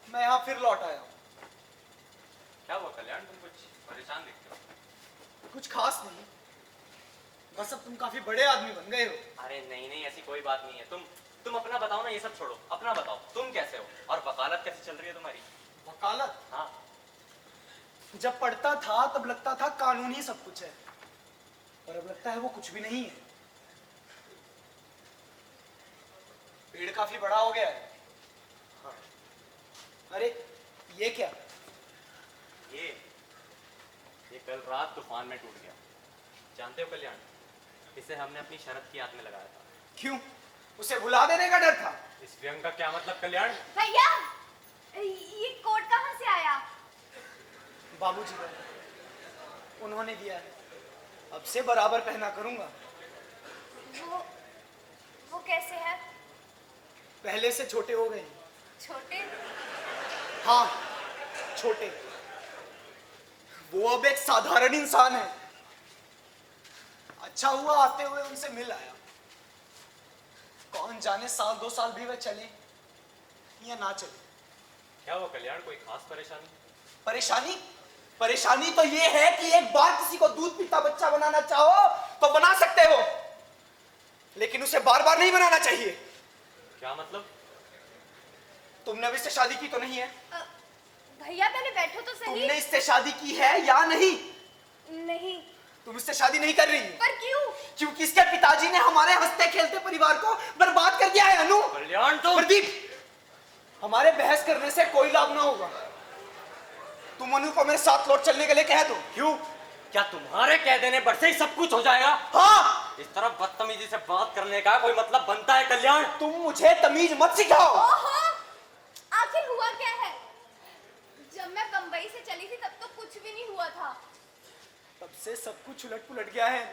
मैं यहाँ फिर लौट आया हूँ। क्या हुआ कल्याण, तुम कुछ परेशान दिखते हो? कुछ खास नहीं, बस अब तुम काफी बड़े आदमी बन गए हो। अरे नहीं नहीं, ऐसी कोई बात नहीं है। तुम अपना बताओ ना, ये सब छोड़ो, अपना बताओ तुम कैसे हो और वकालत कैसे चल रही है तुम्हारी? वकालत? हाँ। जब पढ़ता था तब लगता था कानून ही सब कुछ है, पर अब लगता है वो कुछ भी नहीं है। पेड़ काफी बड़ा हो गया है। हाँ। अरे ये क्या? ये कल रात तूफान में टूट गया। जानते हो कल्याण, इसे हमने अपनी शरत की याद में लगाया था। क्यों? उसे भुला देने का डर था? इस व्यंग का क्या मतलब कल्याण? भैया ये कोट कहाँ से आया? बाबूजी का, उन्होंने दिया है। अब से बराबर पहना करूंगा। वो कैसे है? पहले से छोटे हो गए। छोटे? हाँ, छोटे। वो अब एक साधारण इंसान है। अच्छा हुआ आते हुए उनसे मिल आया। कौन जाने साल 2 साल भी वह चले या ना चले। क्या वो कल्याण, कोई खास परेशानी? परेशानी? परेशानी तो ये है कि एक बार किसी को दूध पीता बच्चा बनाना चाहो तो बना सकते हो, लेकिन उसे बार बार नहीं बनाना चाहिए। क्या मतलब? तुमने अभी से शादी की तो नहीं है? भैया पहले बैठो तो सही। तुमने इससे शादी की है या नहीं? नहीं। तुम इससे शादी नहीं कर रही हो। पर क्यों? क्योंकि इसके पिताजी ने हमारे हंसते खेलते परिवार को बर्बाद कर दिया है। अनु, कल्याण तुम। प्रदीप, हमारे बहस करने से कोई लाभ ना होगा। तुम अनु को मेरे साथ लौट चलने के लिए कह दो। क्यों? क्या तुम्हारे कह देने पर से ही सब कुछ हो जाएगा? हाँ। इस तरह बदतमीजी से बात करने का कोई मतलब बनता है कल्याण? तुम मुझे तमीज मत सिखाओ। ओहो, आखिर हुआ क्या है? जब मैं बंबई से चली थी तब तो कुछ भी नहीं हुआ था। तब से सब कुछ उलट पुलट गया है।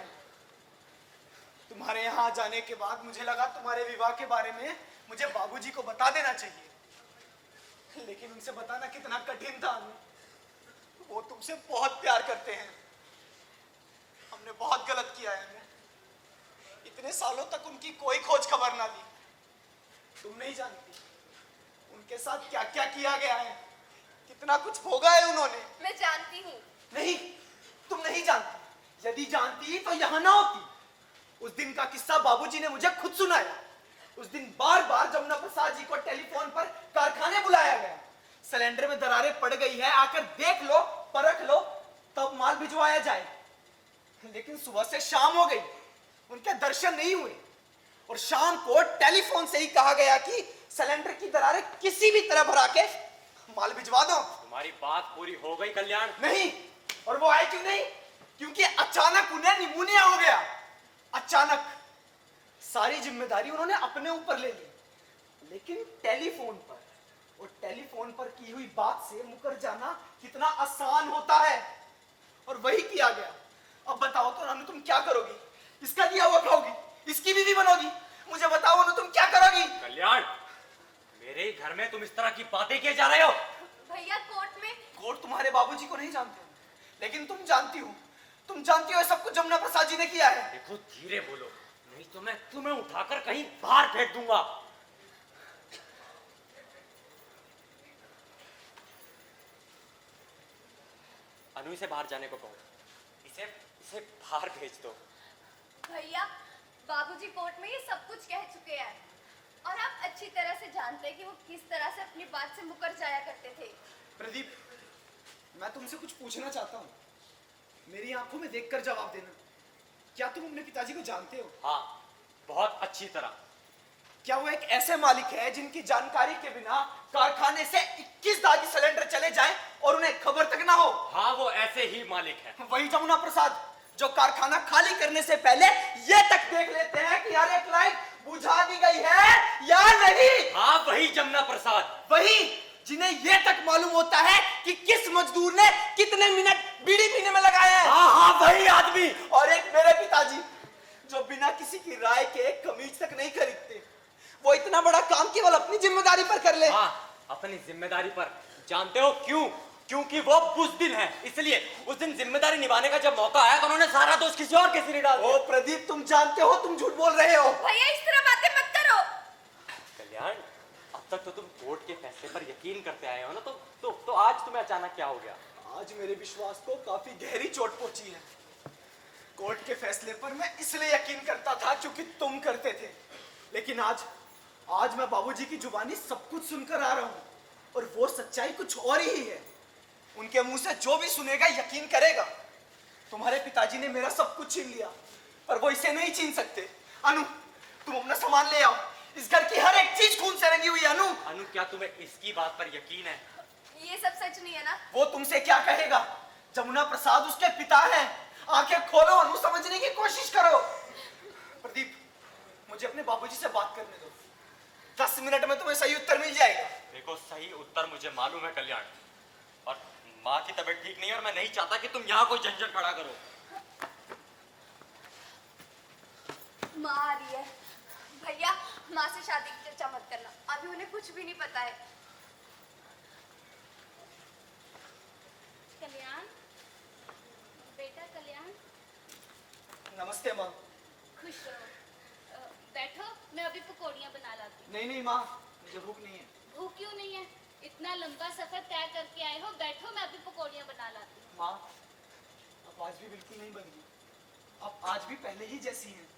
तुम्हारे यहाँ जाने के बाद मुझे लगा तुम्हारे विवाह के बारे में मुझे बाबूजी को बता देना चाहिए, लेकिन उनसे बताना कितना कठिन था। वो तुमसे बहुत प्यार करते हैं। हमने बहुत गलत किया है। इतने सालों तक उनकी कोई खोज खबर ना ली। तुम नहीं जानती उनके साथ क्या क्या किया गया है, कितना कुछ भोगा है उन्होंने। मैं जानती हूँ। नहीं, तुम नहीं जानती। यदि जानती तो यहां ना होती। उस दिन का किस्सा बाबूजी ने मुझे खुद सुनाया। उस दिन बार बार जमुना प्रसाद जी को टेलीफोन पर कारखाने बुलाया गया। सिलेंडर में दरारें पड़ गई है, आकर देख लो, परख लो, तब माल भिजवाया जाए। लेकिन सुबह से शाम हो गई, उनके दर्शन नहीं हुए। और शाम को टेलीफोन से ही कहा गया कि सिलेंडर की दरारें किसी भी तरह भरा के माल भिजवा दो। तुम्हारी बात पूरी हो गई कल्याण? नहीं। और वो आए क्यों नहीं? क्योंकि अचानक उन्हें निमोनिया हो गया। अचानक सारी जिम्मेदारी उन्होंने अपने ऊपर ले ली। लेकिन टेलीफोन पर, और टेलीफोन पर की हुई बात से मुकर जाना कितना आसान होता है, और वही किया गया। अब बताओ तो रानू, तुम क्या करोगी? इसका दिया हुआ खाओगी, इसकी बीवी बनोगी? मुझे बताओ ना, तुम क्या करोगी? कल्याण, मेरे ही घर में तुम इस तरह की बातें किए जा रहे हो? भैया कोर्ट में। कोर्ट तुम्हारे बाबूजी को नहीं जानते, लेकिन तुम जानती हो। तुम जानती हो सब कुछ जमुना प्रसाद जी ने किया है। देखो धीरे बोलो, नहीं तो मैं तुम्हें उठाकर कहीं बाहर फेंक दूंगा। अनु, इसे बाहर जाने को कहो। इसे बाहर भेज दो। भैया बाबूजी कोर्ट में ये सब कुछ कह चुके हैं, और आप अच्छी तरह से जानते हैं कि वो किस तरह से अपनी बात से मुकर जाया करते थे। प्रदीप, मैं तुमसे कुछ पूछना चाहता हूँ। मेरी आंखों में देखकर जवाब देना। क्या तुम अपने पिताजी को जानते हो? हाँ, बहुत अच्छी तरह। क्या वो एक ऐसे मालिक है जिनकी जानकारी के बिना कारखाने से 21 दागी सिलेंडर चले जाएं और उन्हें खबर तक ना हो? हाँ, वो ऐसे ही मालिक है। वही जमुना प्रसाद जो कारखाना खाली करने से पहले ये तक देख लेते हैं कि यार एक लाइट बुझा दी गई है या नहीं। हाँ, वही जमुना प्रसाद। वही जिन्हें ये तक मालूम होता है कि किस मजदूर ने कितने मिनट बीड़ी पीने में लगाए हैं। हाँ हाँ, वही आदमी। और एक मेरे पिताजी जो बिना किसी की राय के कमीज तक नहीं खरीदते। वो इतना बड़ा काम केवल अपनी जिम्मेदारी पर कर ले। हाँ, अपनी जिम्मेदारी पर। जानते हो क्यों? क्योंकि वो बुज़दिल हैं, इसलिए उस दिन जिम्मेदारी निभाने का जब मौका आया तो उन्होंने सारा दोष किसी और के सिर ही डाल दिया। ओ प्रदीप, तुम जानते हो तुम झूठ बोल रहे हो। भैया इस तरह बातें मत करो। कल्याण, अब तक तो तुम कोर्ट के फैसले पर यकीन करते आए हो ना, तो आज तुम्हें अचानक क्या हो गया? आज मेरे विश्वास को काफी गहरी चोट पहुंची है। कोर्ट के फैसले पर मैं इसलिए यकीन करता था क्योंकि तुम करते थे, लेकिन आज मैं बाबूजी की जुबानी सब कुछ सुनकर आ रहा हूँ, और वो सच्चाई कुछ और ही है। उनके मुंह से जो भी सुनेगा यकीन करेगा। तुम्हारे पिताजी ने मेरा सब कुछ छीन लिया, पर वो इसे नहीं छीन सकते। अनु, तुम अपना सामान ले आओ। इस घर की हर एक चीज खून से रंगी हुई है। अनु, अनु, क्या तुम्हें इसकी बात पर यकीन है? ये सब सच नहीं है ना? वो तुमसे क्या कहेगा? जमुना प्रसाद उसके पिता हैं। आंखें खोलो अनु, समझने की कोशिश करो। प्रदीप, मुझे अपने बाबूजी से बात करने दो। 10 मिनट में तुम्हें सही उत्तर मिल जाएगा। देखो, सही उत्तर मुझे मालूम है कल्याण, और माँ की तबीयत ठीक नहीं है, और मैं नहीं चाहता कि तुम यहाँ कोई झंझट खड़ा करो। माँ आ रही है। भैया, माँ से शादी की चर्चा मत करना, अभी उन्हें कुछ भी नहीं पता है। कल्याण, बेटा कल्याण, नमस्ते माँ। खुश रहो। बैठो, मैं अभी पकौड़ियाँ बना लाती हूँ। नहीं माँ, मुझे भूख नहीं है। भूख क्यों नहीं है? इतना लंबा सफर तय करके आए हो, बैठो मैं अभी पकौड़ियाँ बना लाती हूँ। माँ, अब आज भी बिल्कुल नहीं बदली। अब आज भी पहले ही जैसी हैं।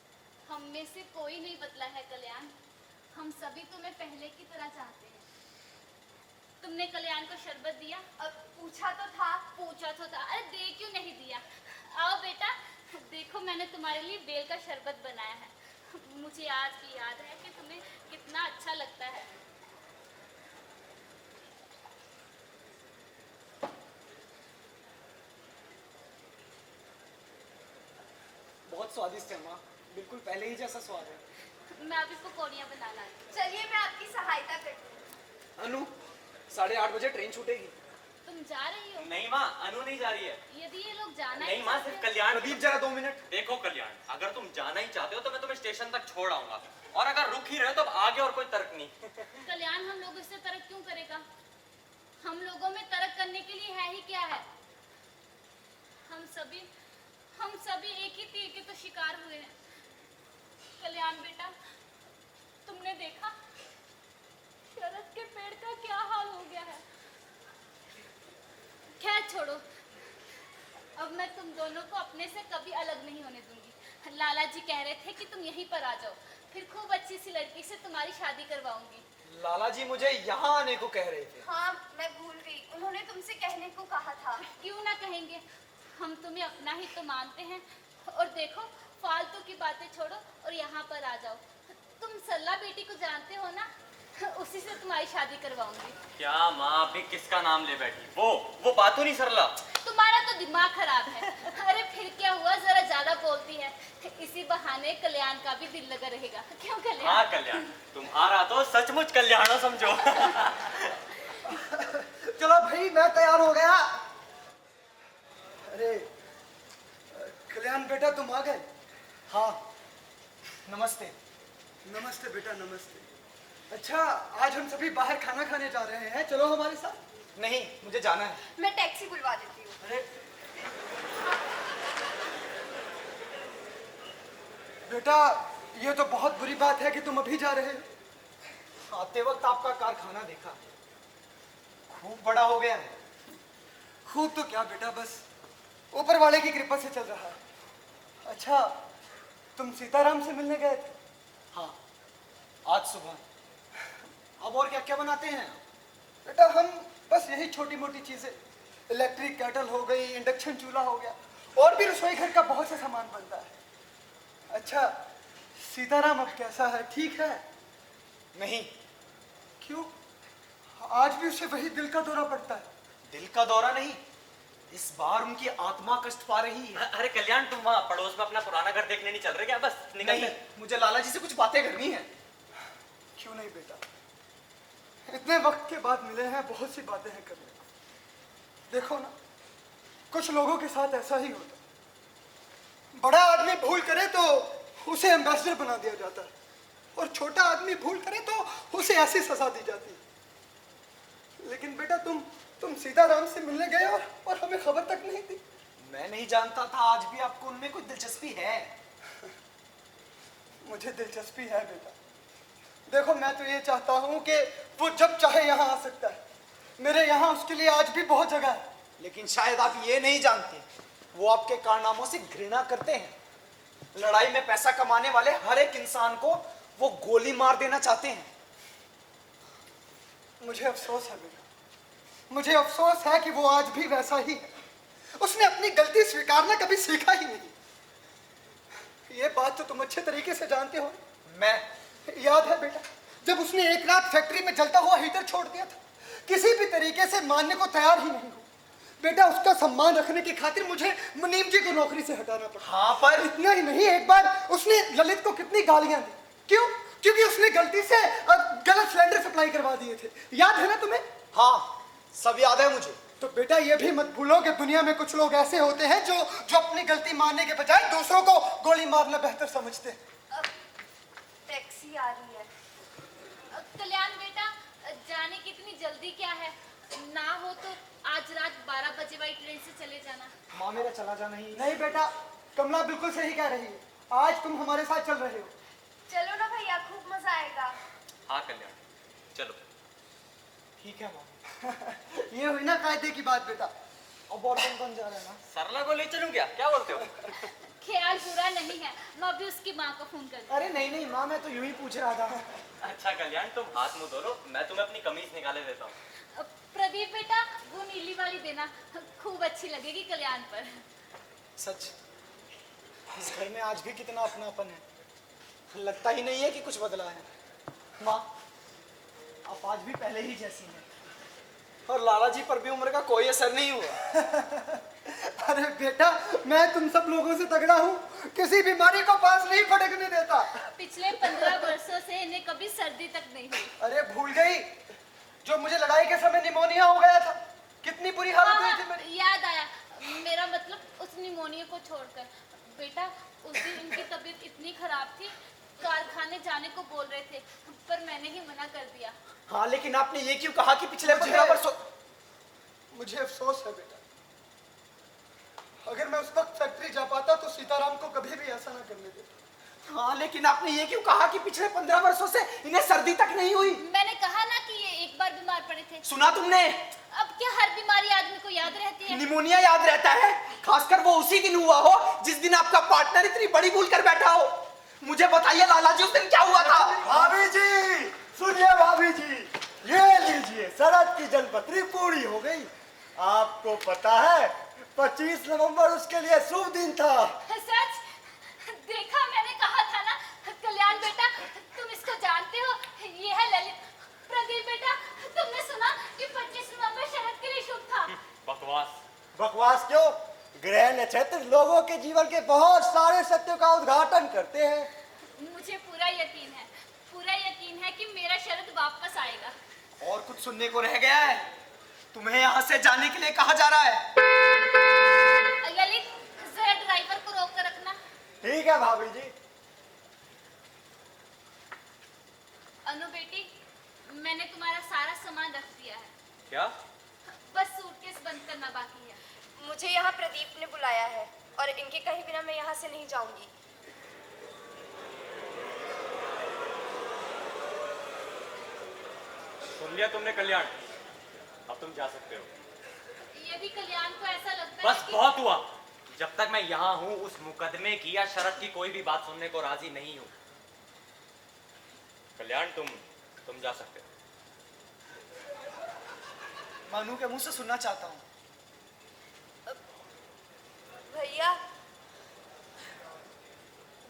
हम में से कोई नहीं बदला है कल्याण, हम सभी तुम्हें पहले की तरह चाहते हैं। तुमने कल्याण को शरबत दिया? अब पूछा तो था। अरे दे क्यों नहीं दिया? आओ बेटा, देखो मैंने तुम्हारे लिए बेल का शरबत बनाया है। मुझे आज भी याद है कि तुम्हें कितना अच्छा लगता है। बहुत स्वादिष्ट है माँ, बिल्कुल पहले ही जैसा स्वाद है। मैं अभी पकौड़ियाँ बना लाती हूँ। चलिए मैं आपकी सहायता करती हूँ। अनु, 8:30 बजे ट्रेन छूटेगी। तुम जा रही हो? नहीं माँ, अनु नहीं जा रही है। यदि ये लोग जाना नहीं ही माँ, चाहते सिर्फ हैं- कल्याण। प्रदीप, जरा 2 मिनट। देखो कल्याण, अगर तुम जाना ही चाहते हो तो मैं तुम्हें स्टेशन तक छोड़ आऊंगा, और अगर रुक ही रहे तो अब आगे और कोई तर्क नहीं। कल्याण, हम लोगों से तर्क क्यों करेगा? हम लोगों में तर्क करने के लिए है ही क्या है? हम सभी एक ही तीर के तो शिकार हुए हैं। कल्याण बेटा, तुमने देखा शरद के पेड़ का क्या हाल हो गया है। खैर छोड़ो, अब मैं तुम दोनों को अपने से कभी अलग नहीं होने दूंगी। लाला जी कह रहे थे कि तुम यहीं पर आ जाओ, फिर खूब अच्छी सी लड़की से तुम्हारी शादी करवाऊंगी। लाला जी मुझे यहाँ आने को कह रहे थे। हाँ, मैं भूल गई, उन्होंने तुमसे कहने को कहा था। क्यों ना कहेंगे, हम तुम्हें अपना ही तो मानते हैं। और देखो, फालतू की बातें छोड़ो और यहाँ पर आ जाओ। तुम सल्ला बेटी को जानते हो ना, उसी से तुम्हारी शादी करवाऊंगी। क्या माँ, अभी किसका नाम ले बैठी? वो बातों नहीं सरला। तुम्हारा तो दिमाग खराब है। अरे फिर क्या हुआ, जरा ज्यादा बोलती है। इसी बहाने कल्याण का भी दिल लगा रहेगा। क्यों कल्याण? हाँ कल्याण, तुम्हारा तो सचमुच कल्याण हो समझो। चलो भाई, मैं तैयार हो गया। अरे कल्याण बेटा, तुम आ गए? हाँ, नमस्ते। नमस्ते बेटा, नमस्ते। अच्छा, आज हम सभी बाहर खाना खाने जा रहे हैं, चलो हमारे साथ। नहीं, मुझे जाना है। मैं टैक्सी बुलवा देती हूँ। अरे बेटा, ये तो बहुत बुरी बात है कि तुम अभी जा रहे हो। आते वक्त आपका कारखाना देखा, खूब बड़ा हो गया है। खूब तो क्या बेटा, बस ऊपर वाले की कृपा से चल रहा है। अच्छा, तुम सीताराम से मिलने गए थे? हाँ, आज सुबह। अब और क्या क्या बनाते हैं? बेटा, हम बस यही छोटी मोटी चीजें, इलेक्ट्रिक केटल हो गई, इंडक्शन चूल्हा हो गया, और भी रसोई घर का बहुत सा सामान बनता है। अच्छा, सीताराम अब कैसा है, ठीक है? नहीं। क्यों? आज भी उसे वही दिल का दौरा पड़ता है। दिल का दौरा नहीं, इस बार उनकी आत्मा कष्ट पा रही है। अरे कल्याण, तुम वहाँ पड़ोस में अपना पुराना घर देखने नहीं चल रहे क्या? बस निकल नहीं, मुझे लाला जी से कुछ बातें करनी है। क्यों नहीं बेटा, इतने वक्त के बाद मिले हैं, बहुत सी बातें हैं करने को। देखो ना, कुछ लोगों के साथ ऐसा ही होता है। बड़ा आदमी भूल करे तो उसे एम्बेसडर बना दिया जाता है, और छोटा आदमी भूल करे तो उसे ऐसी सजा दी जाती है। लेकिन बेटा, तुम सीताराम से मिलने गए और हमें खबर तक नहीं दी। मैं नहीं जानता था आज भी आपको उनमें कोई दिलचस्पी है। मुझे दिलचस्पी है बेटा। देखो, मैं तो ये चाहता हूँ कि वो जब चाहे यहाँ आ सकता है। मेरे यहाँ उसके लिए आज भी बहुत जगह है। लेकिन शायद आप ये नहीं जानते वो आपके कारनामों से घृणा करते हैं। लड़ाई में पैसा कमाने वाले हर एक इंसान को वो गोली मार देना चाहते हैं। मुझे अफसोस है बेटा, मुझे अफसोस है कि वो आज भी वैसा ही है। उसने अपनी गलती स्वीकारना कभी सीखा ही नहीं। ये बात तो तुम अच्छे तरीके से जानते हो। मैं याद है बेटा, जब उसने एक रात फैक्ट्री में जलता हुआ हीटर छोड़ दिया था, किसी भी तरीके से मानने को तैयार ही नहीं हो। बेटा, उसका सम्मान रखने की खातिर मुझे मुनीम जी को नौकरी से हटाना पड़ा। हाँ, पर इतना ही नहीं, एक बार उसने ललित को कितनी गालियां दी। क्यों? क्योंकि उसने गलती से गलत सिलेंडर सप्लाई करवा दिए थे। याद है ना तुम्हें? हाँ, सब याद है मुझे। तो बेटा, ये भी मत भूलो कि दुनिया में कुछ लोग ऐसे होते हैं जो अपनी गलती मानने के बजाय दूसरों को गोली मारना बेहतर समझते हैं। अब टैक्सी आ रही है। कल्याण बेटा, जाने की इतनी जल्दी क्या है? ना हो तो आज रात 12 बजे वाली ट्रेन से चले जाना। माँ, मेरा चला जाना ही नहीं बेटा, कमला बिल्कुल सही कह रही है। आज तुम हमारे साथ चल रहे हो। चलो ना भैया, खूब मजा आएगा। हाँ कल्याण, चलो। ठीक है माँ। ये हुई ना कायदे की बात बेटा। अब और कौन जा रहा है ना? सरला को ले चलूं क्या बोलते हो? ख्याल बुरा नहीं है, मैं अभी उसकी माँ को फोन कर। अरे नहीं नहीं माँ, मैं तो यूं ही पूछ रहा था। अच्छा कल्याण, तुम हाथ मुंह धो लो, मैं तुम्हें अपनी कमीज निकाले देता हूँ। प्रदीप बेटा, वो नीली वाली देना, खूब अच्छी लगेगी कल्याण पर। सच, इस घर में आज भी कितना अपनापन है। लगता ही नहीं है कि कुछ बदला है। माँ, आप आज भी पहले ही जैसी हैं। और लाला जी पर भी उम्र का कोई असर नहीं हुआ। अरे बेटा, मैं तुम सब लोगों से तगड़ा हूँ, किसी बीमारी को पास नहीं फटकने देता। पिछले 15 वर्षों से इन्हें कभी सर्दी तक नहीं हुई। अरे भूल गई, जो मुझे लड़ाई के समय निमोनिया हो गया था, कितनी बुरी हालत हुई थी मेरी। याद आया, मेरा मतलब उस निमोनिया को छोड़कर। बेटा, उस दिन इनकी तबीयत इतनी खराब थी, कारखाने जाने को बोल रहे थे, पर मैंने ही मना कर दिया। हाँ, लेकिन आपने ये क्यों कहा कि पिछले 15 वर्षों? मुझे अफसोस है बेटा, अगर मैं उस वक्त फैक्ट्री जा पाता तो सीताराम को कभी भी ऐसा ना करने देता। हाँ, लेकिन आपने ये क्यों कहा कि पिछले 15 वर्षों से इन्हें सर्दी तक नहीं हुई? मैंने कहा ना कि ये एक बार बीमार पड़े थे। सुना तुमने? अब क्या हर बीमारी आदमी को याद रहती है? निमोनिया याद रहता है, खासकर वो उसी दिन हुआ हो जिस दिन आपका पार्टनर इतनी बड़ी भूल कर बैठा हो। मुझे बताइए लाला जी, उस दिन क्या हुआ था? भाभी जी, सुनिए भाभी जी, ये लीजिए, शरद की जलपत्री पूरी हो गई। आपको पता है 25 नवंबर उसके लिए शुभ दिन था। सच? देखा, मैंने कहा था ना। कल्याण बेटा, तुम इसको जानते हो, ये है ललित। प्रदीप बेटा, तुमने सुना कि 25 नवंबर शरद के लिए शुभ था? बकवास। बकवास क्यों? ग्रह नक्षत्र लोगों के जीवन के बहुत सारे सत्यों का उद्घाटन करते हैं। मुझे पूरा यकीन है कि मेरा शरद वापस आएगा। और कुछ सुनने को रह गया है? तुम्हें यहाँ से जाने के लिए कहा जा रहा है। ललित, जरा ड्राइवर को रोक कर रखना। ठीक है भाभी जी। अनु बेटी, मैंने तुम्हारा सारा सामान रख दिया है। क्या? बस सूटकेस बंद करना बाकी है। मुझे यहाँ प्रदीप ने बुलाया है और इनके कहे बिना मैं यहाँ से नहीं जाऊंगी। सुन लिया तुमने कल्याण, अब तुम जा सकते हो। यदि कल्याण को ऐसा लगता बस है कि... बहुत हुआ। जब तक मैं यहाँ हूँ उस मुकदमे की या शरत की कोई भी बात सुनने को राजी नहीं हूँ। कल्याण, तुम जा सकते हो। मानू के मुंह से सुनना चाहता हूँ। भैया,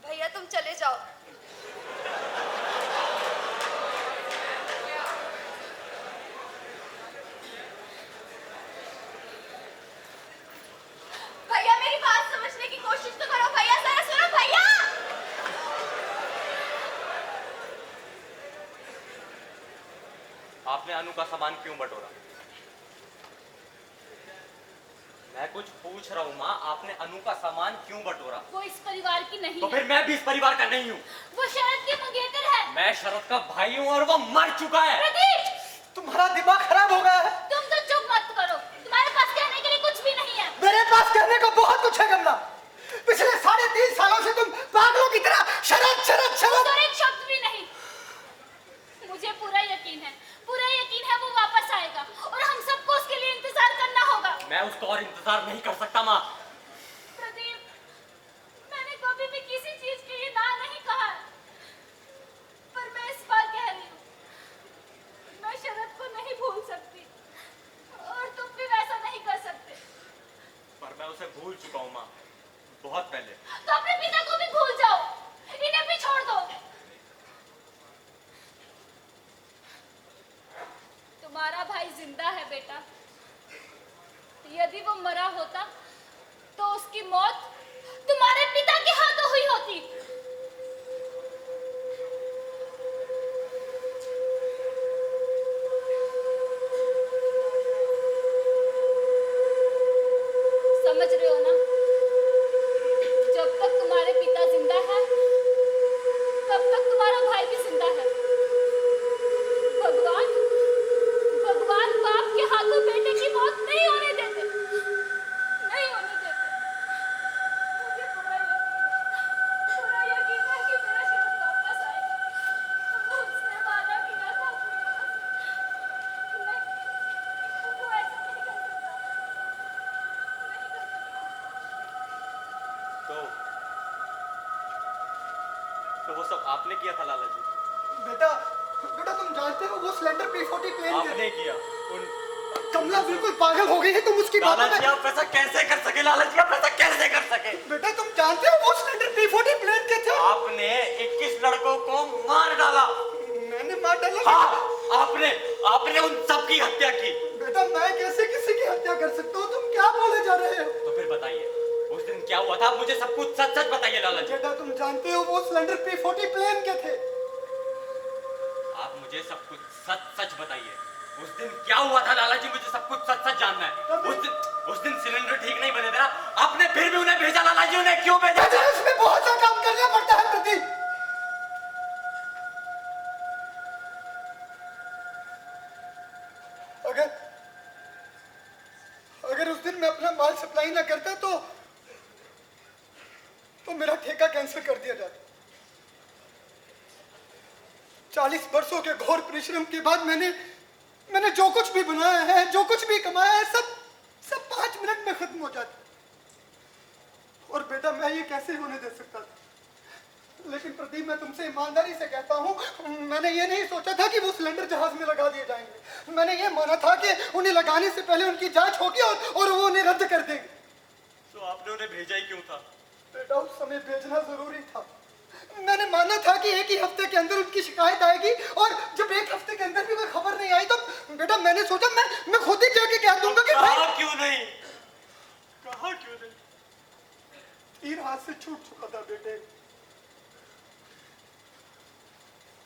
भैया तुम चले जाओ। भैया, मेरी बात समझने की कोशिश तो करो। भैया, जरा सुनो भैया। आपने अनु का सामान क्यों बटोरा? मैं कुछ पूछ रहा हूँ माँ, आपने अनु का सामान क्यों बटोरा? वो इस परिवार की नहीं तो है। फिर मैं भी इस परिवार का नहीं हूँ। वो शरद की मंगेतर है। मैं शरद का भाई हूँ और वो मर चुका है। प्रदीप, तुम्हारा दिमाग खराब हो गया है। तुम तो चुप मत करो, तुम्हारे पास कहने के लिए कुछ भी नहीं है। मेरे पास कहने को बहुत कुछ है कमला। पिछले 3.5 सालों से तुम पागलों की तरह शरद शरद शरद। और एक शब्द भी नहीं। मुझे पूरा यकीन है वो वापस आएगा और हम सबको उसके लिए इंतजार करना होगा। मैं उसका और इंतजार नहीं कर सकता माँ। वो मरा होता तो उसकी मौत तुम्हारे पिता के हाथों हुई होती। समझ रहे हो ना, जब तक तुम्हारे पिता जिंदा है तब तक तुम्हारा भाई भी जिंदा है। भगवान भगवान बाप के हाथों बेटे की मौत नहीं होने देते, नहीं होने देते। मुझे पूरा यकीन है कि मेरा शरद वापस आएगा। उसने वादा किया था अपनी मां से। नहीं, वो ऐसा नहीं कर सकता, नहीं कर सकता। तो वो सब आपने किया था लाला जी? बेटा बेटा तुम जानते हो वो सिलेंडर P40 प्लेन आपने किया? उन कमला बिल्कुल पागल हो गई है तुम उसकी लाला बातों जी में। आप ऐसा कैसे कर सके? लाला जी आप ऐसा कैसे कर सके? बेटा तुम जानते हो वो सिलेंडर P40 प्लेन के थे। आपने 21 लड़कों को मार डाला। मैंने मार डाला? हाँ, आपने उन सब की हत्या की। बेटा मैं कैसे किसी की हत्या कर सकता हूँ? तुम क्या बोले जा रहे हो? तो फिर बताइए उस दिन क्या हुआ था? आप मुझे सब कुछ सच सच बताइए लाला जी। बेटा तुम जानते हो वो सिलेंडर P40 प्लेन के थे। आप मुझे सब कुछ सच सच बताइए उस दिन क्या हुआ था लाला जी? मुझे सब कुछ सच सच जानना है। उस दिन सिलेंडर ठीक नहीं बने थे ना, आपने फिर भी उन्हें भेजा लाला जी। उन्हें क्यों भेजा? इसमें बहुत सा काम करना पड़ता है प्रदीप। अगर उस दिन मैं अपना माल सप्लाई ना करता तो मेरा ठेका कैंसिल कर दिया जाता। 40 वर्षों के घोर परिश्रम के बाद मैंने जो कुछ भी बनाया है, जो कुछ भी कमाया है, सब 5 मिनट में खत्म हो जाता। और बेटा मैं ये कैसे होने दे सकता था? लेकिन प्रदीप मैं तुमसे ईमानदारी से कहता हूँ, मैंने ये नहीं सोचा था कि वो सिलेंडर जहाज में लगा दिए जाएंगे। मैंने ये माना था कि उन्हें लगाने से पहले उनकी जांच होगी और वो उन्हें रद्द कर देंगे। तो आपने उन्हें भेजा ही क्यों था? बेटा उस समय भेजना जरूरी था। मैंने माना था कि एक ही हफ्ते के अंदर उनकी शिकायत आएगी, और जब एक हफ्ते के अंदर भी कोई खबर नहीं आई तो बेटा मैंने सोचा मैं खुद ही जाके कह दूंगा कि भाई क्यों नहीं? कहा क्यों नहीं? तीर हाथ से छूट चुका था बेटे।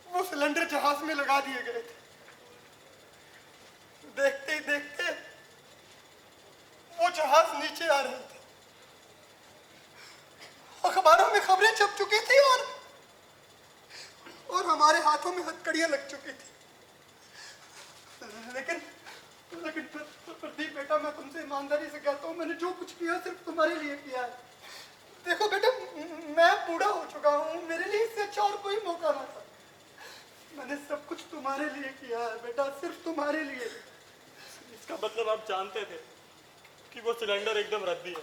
वो सिलेंडर जहाज में लगा दिए गए थे। देखते ही देखते वो जहाज नीचे आ रहे थे। अखबारों में खबरें छप चुकी थी और हमारे हाथों में हथकड़ियां लग चुकी थी। लेकिन प्रदीप बेटा मैं तुमसे ईमानदारी से कहता हूँ, मैंने जो कुछ किया सिर्फ तुम्हारे लिए किया है। देखो बेटा मैं बूढ़ा हो चुका हूँ, मेरे लिए इससे अच्छा और कोई मौका ना था। मैंने सब कुछ तुम्हारे लिए किया है बेटा, सिर्फ तुम्हारे लिए। इसका मतलब आप जानते थे कि वो सिलेंडर एकदम रद्दी है?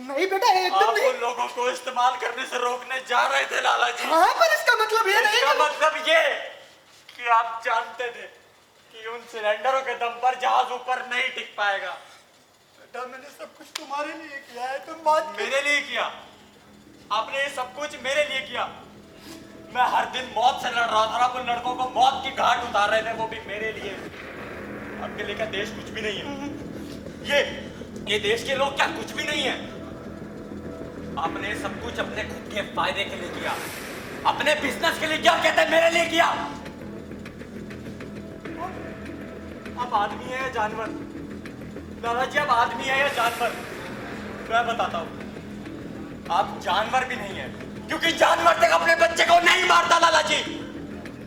नहीं बेटा एकदम आप नहीं। उन लोगों को इस्तेमाल करने से रोकने जा रहे थे लाला जी। हाँ पर इसका मतलब ये नहीं इसका मतलब ये कि आप जानते थे कि उन सिलेंडरों के दम पर जहाज ऊपर नहीं टिक पाएगा। बेटा मैंने सब कुछ तुम्हारे लिए किया है, तुम बात मेरे लिए किया? आपने ये सब कुछ मेरे लिए किया? मैं हर दिन मौत से लड़ रहा था, आप उन लड़कों को मौत की घाट उतार रहे थे, वो भी मेरे लिए। आपके लिए क्या देश कुछ भी नहीं है? ये देश के लोग क्या कुछ भी नहीं है? आपने सब कुछ अपने खुद के फायदे के लिए किया, अपने बिजनेस के लिए। क्या कहते हैं मेरे लिए किया? आप आदमी है या जानवर? लाला जी आप आदमी है या जानवर? मैं बताता हूं, आप जानवर भी नहीं है, क्योंकि जानवर तक अपने बच्चे को नहीं मारता लाला जी।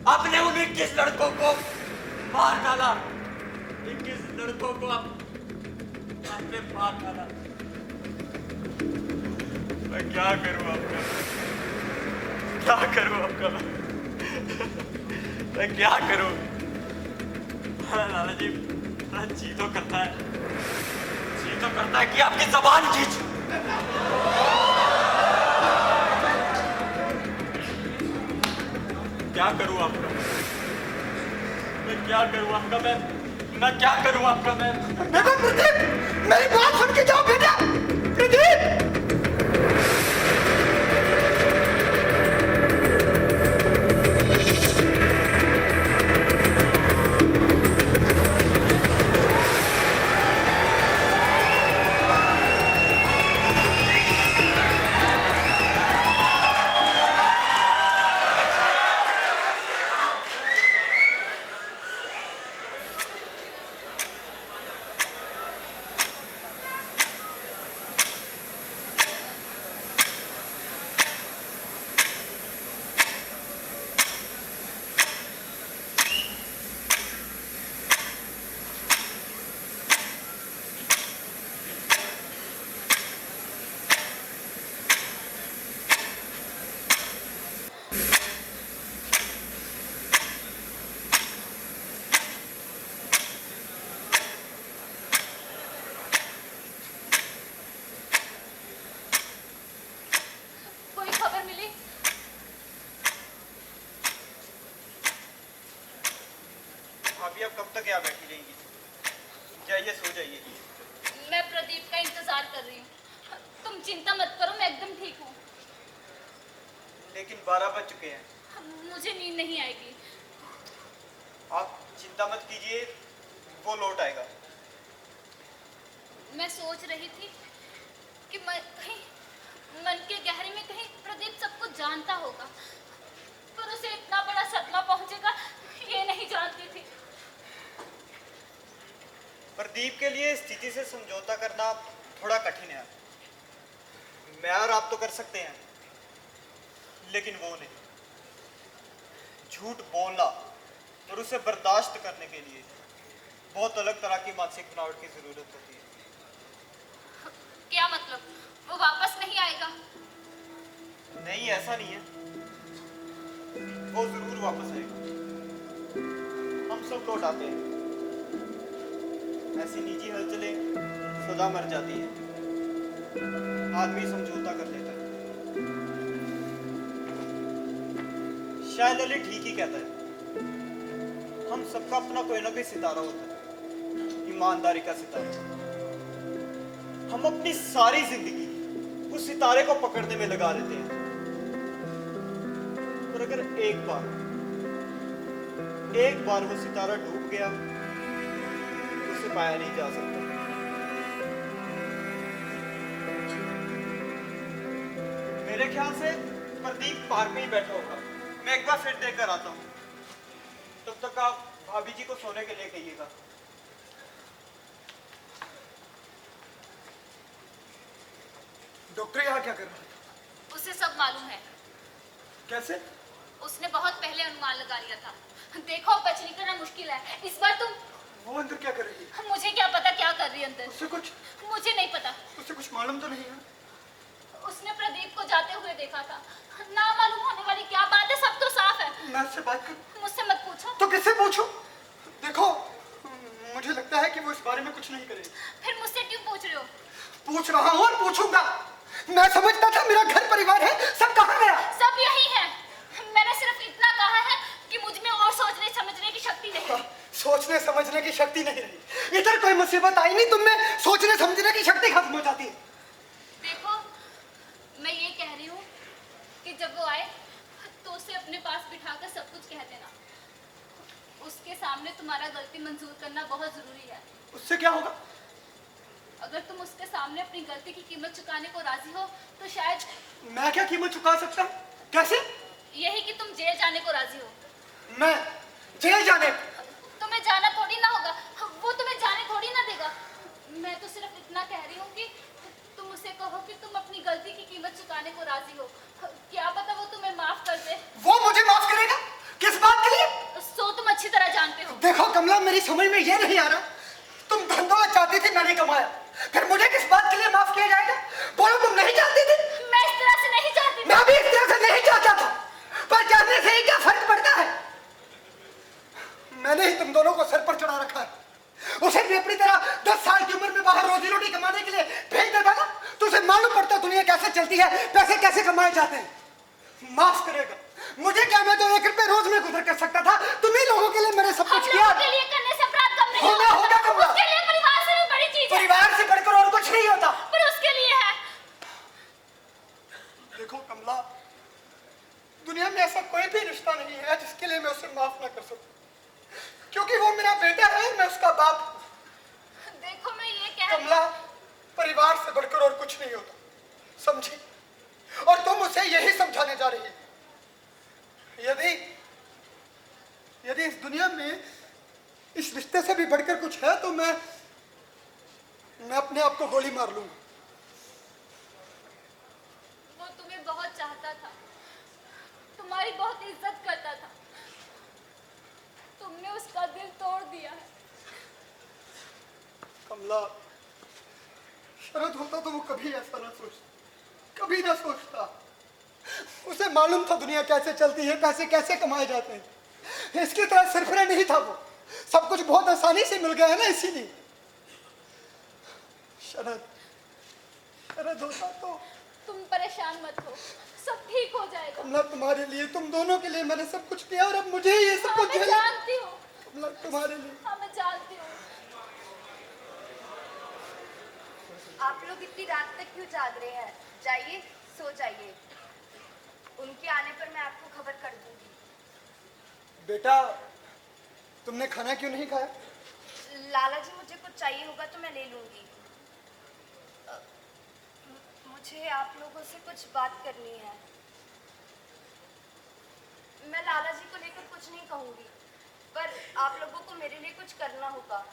आपने उन 21 लड़कों को मार डाला। 21 लड़कों को आपने मार डाला। मैं क्या करूं आपका? क्या करूं आपका? मैं क्या करूं? लाला जी जी तो करता है कि आपकी जबान खींच। क्या करूं आपका? मैं क्या करूं आपका? मैं क्या करूं आपका? बेटा प्रदीप मेरी बात सुन के जाओ बेटा। प्रदीप भाभी अब कब तक यहाँ बैठी रहेंगी? जाइए सो जाइए। मैं प्रदीप का इंतजार कर रही हूँ। तुम चिंता मत करो, मैं एकदम ठीक हूँ। लेकिन 12 बज चुके हैं। मुझे नींद नहीं आएगी। आप चिंता मत कीजिए, वो लौट आएगा। मैं सोच रही थी कि मैं कहीं मन के गहरे में कहीं प्रदीप सब कुछ जानता होगा, पर उसे इतना बड़ा सदमा पहुंचेगा ये नहीं जानती थी। प्रदीप के लिए स्थिति से समझौता करना थोड़ा कठिन है। मैं और आप तो कर सकते हैं, लेकिन वो नहीं। झूठ बोलना और उसे बर्दाश्त करने के लिए बहुत अलग तरह की मानसिक बनावट की जरूरत होती है। क्या मतलब? वो वापस नहीं आएगा? नहीं, ऐसा नहीं है। वो जरूर वापस आएगा। हम सब लौट आते हैं। ऐसी निजी हलचलें सदा मर जाती है। आदमी समझौता कर लेता है। शायद अली ठीक ही कहता है। हम सबका अपना कोई ना कोई सितारा होता है, ईमानदारी का सितारा। हम अपनी सारी जिंदगी उस सितारे को पकड़ने में लगा देते हैं, पर अगर एक बार वो सितारा डूब गया तो उसे पाया नहीं जा सकता। मेरे ख्याल से प्रदीप पार्क में ही बैठा होगा। मैं एक बार फिर देख कर आता हूँ। तब तक आप भाभी जी को सोने के लिए कहिएगा। डॉक्टर यहाँ क्या कर रहा है? उसे सब मालूम है। कैसे? उसने बहुत पहले अनुमान लगा लिया था। देखो, बच निकलना मुश्किल है। इस बार तुम। वो अंदर क्या कर रही है? मुझे क्या पता क्या कर रही है अंदर। उससे कुछ मुझे नहीं पता। उससे कुछ मालूम तो नहीं है? उसने प्रदीप को जाते हुए देखा था। ना मालूम होने वाली क्या बात है, सब तो साफ है। मैं उससे बात कर। मुझसे मत पूछो। तो किससे पूछूं? देखो, मुझे लगता है कि वो इस बारे में कुछ नहीं करेगी। फिर मुझसे क्यों पूछ रहे हो? पूछ रहा हूँ और पूछूंगा। मैं समझता था मेरा घर परिवार है, सब कहाँ गया? सब यही है। मैंने सिर्फ इतना कहा है कि मुझ में और सोचने समझने की शक्ति नहीं। सोचने समझने की शक्ति नहीं रही। इधर कोई मुसीबत आई नहीं, तुम में सोचने समझने की शक्ति खत्म हो जाती है। देखो, मैं ये कह रही हूँ कि जब वो आए तो उसे अपने पास बिठाकर सब कुछ कह देना। उसके सामने तुम्हारा गलती मंजूर करना बहुत जरूरी है। उससे क्या होगा? अगर तुम उसके सामने अपनी गलती की कीमत चुकाने को राजी हो तो शायद। मैं क्या कीमत चुका सकता हूँ? कैसे? यही कि तुम जेल जाने को राजी हो। मैं जेल जाने? तुम्हें जाना थोड़ी ना होगा, वो तुम्हें जाने थोड़ी ना देगा। मैं तो सिर्फ इतना कह रही हूँ कि तुम उसे कहो कि तुम अपनी गलती की कीमत चुकाने को राजी हो। क्या पता वो तुम्हें माफ कर दे। वो मुझे माफ करेगा? किस बात के लिए? सो तुम अच्छी तरह जानते हो। देखो कमला, मेरी समझ में ये नहीं आ रहा। तुम धंधा चाहती थी, मैंने कमाया, फिर मुझे किस बात के लिए माफ किया जाएगा? बोलो, तुम नहीं जानती थी? मैं इस तरह से नहीं चाहती थी। मैं भी इस तरह से नहीं चाहता था, पर जानने से ही क्या फर्क पड़ता है? मैंने ही तुम दोनों को सर पर चढ़ा रखा है। उसे भी अपनी तरह 10 साल की उम्र में बाहर रोजी रोटी कमाने के लिए भेज देता ना, तो उसे मालूम पड़ता दुनिया कैसे चलती है, पैसे कैसे कमाए जाते हैं। माफ करेगा मुझे क्या? मैं तो 1 रुपए रोज में गुजर कर सकता था। तुम ही लोगों के लिए मैंने सब कुछ किया। के लिए करने से अपराध कम नहीं होगा कमला। उसके लिए परिवार से भी बड़ी चीज है। परिवार से बढ़कर और कुछ नहीं होता। पर उसके लिए है। देखो कमला, दुनिया में ऐसा कोई भी रिश्ता नहीं है जिसके लिए मैं उसे माफ ना कर सकूं, क्योंकि वो मेरा बेटा है और मैं उसका बाप हूं। देखो, मैं ये कह कमला, परिवार से बढ़कर और कुछ नहीं होता, समझी? और तुम उसे यही समझाने जा रही है। यदि इस दुनिया में इस रिश्ते से भी बढ़कर कुछ है तो मैं अपने आप को गोली मार लूंगा। वो तुम्हें बहुत चाहता था, तुम्हारी बहुत इज्जत करता था। तुमने उसका दिल तोड़ दिया है। कमला, शरद होता तो वो कभी ऐसा ना सोचता, कभी ना सोचता। उसे मालूम था दुनिया कैसे चलती है, पैसे कैसे कमाए जाते हैं। इसकी तरह सरफरा नहीं था वो। सब कुछ बहुत आसानी से मिल गया है ना, इसीलिए। शरद होता तो। तुम परेशान मत हो, सब ठीक हो जाएगा। कमला, तुम्हारे लिए, तुम दोनों के लिए मैंने सब कुछ किया और अब मुझे ये सब कुछ मैं जानती हूँ। मतलब तुम्हारे लिए। हाँ मैं जानती हूँ। आप लोग इतनी रात तक क्यों जाग रहे हैं? जाइए, सो जाइए। उनके आने पर मैं आपको खबर कर दूंगी। बेटा, तुमने खाना क्यों नहीं खाया? लाला जी, मुझे कुछ चाहिए होगा तो मैं ले लूंगी। मुझे आप लोगों से कुछ बात करनी है। मैं लाला जी को लेकर कुछ नहीं कहूंगी, पर आप लोगों को मेरे लिए कुछ करना होगा।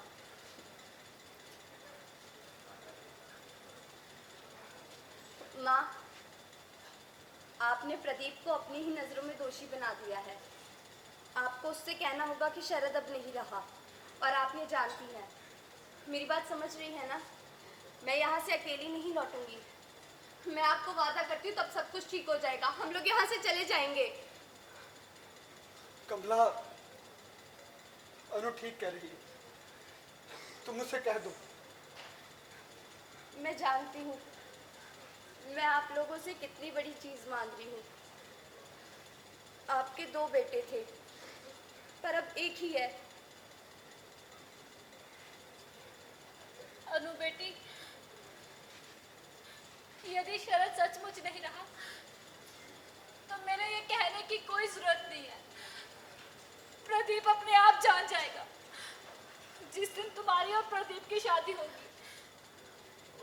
माँ, आपने प्रदीप को अपनी ही नजरों में दोषी बना दिया है। आपको उससे कहना होगा कि शरद अब नहीं रहा, और आप ये जानती हैं। मेरी बात समझ रही है ना? मैं यहाँ से अकेली नहीं लौटूंगी। मैं आपको वादा करती हूँ, तब सब कुछ ठीक हो जाएगा। हम लोग यहाँ से चले जाएंगे। कमला, अनु ठीक कह रही है, तुम मुझसे कह दो। मैं जानती हूँ मैं आप लोगों से कितनी बड़ी चीज मांग रही हूँ। आपके 2 बेटे थे, पर अब एक ही है। अनु बेटी, यदि शरद सचमुच नहीं रहा तो मेरे ये कहने की कोई जरूरत नहीं है। प्रदीप अपने आप जान जाएगा। जिस दिन तुम्हारी और प्रदीप की शादी होगी,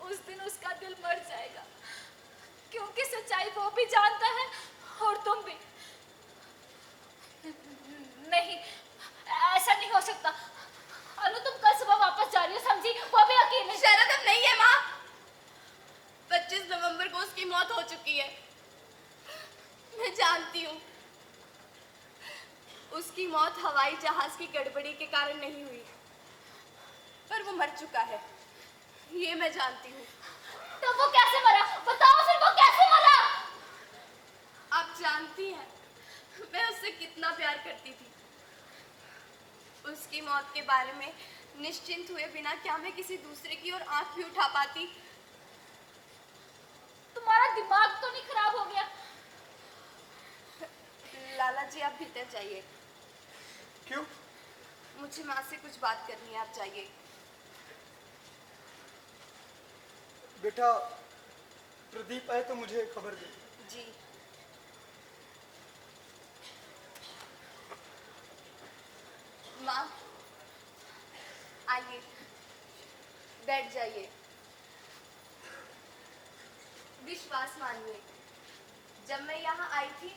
उस दिन उसका दिल मर जाएगा, क्योंकि सच्चाई वो भी जानता है और तुम भी। नहीं, ऐसा नहीं हो सकता। अनु, तुम कल सुबह वापस जा रही हो, समझी? वो भी अकेले। शरद अब नहीं है माँ। 25 नवंबर को उसकी मौत हो चुकी है। मैं जानती हूँ उसकी मौत हवाई जहाज की गड़बड़ी के कारण नहीं हुई, पर वो मर चुका है, ये मैं जानती हूँ। तो वो कैसे मरा? बताओ फिर, वो कैसे मरा? आप जानती हैं मैं उससे कितना प्यार करती थी। उसकी मौत के बारे में निश्चिंत हुए बिना क्या मैं किसी दूसरे की ओर आंख भी उठा पाती? तुम्हारा दिमाग तो नहीं खराब हो गया? लाला जी, आप भीतर जाइए। क्यों? मुझे माँ से कुछ बात करनी है, आप जाइए। बेटा, प्रदीप आए तो मुझे खबर दे। जी। माँ, आइए, बैठ जाइए। विश्वास मानिए, जब मैं यहाँ आई थी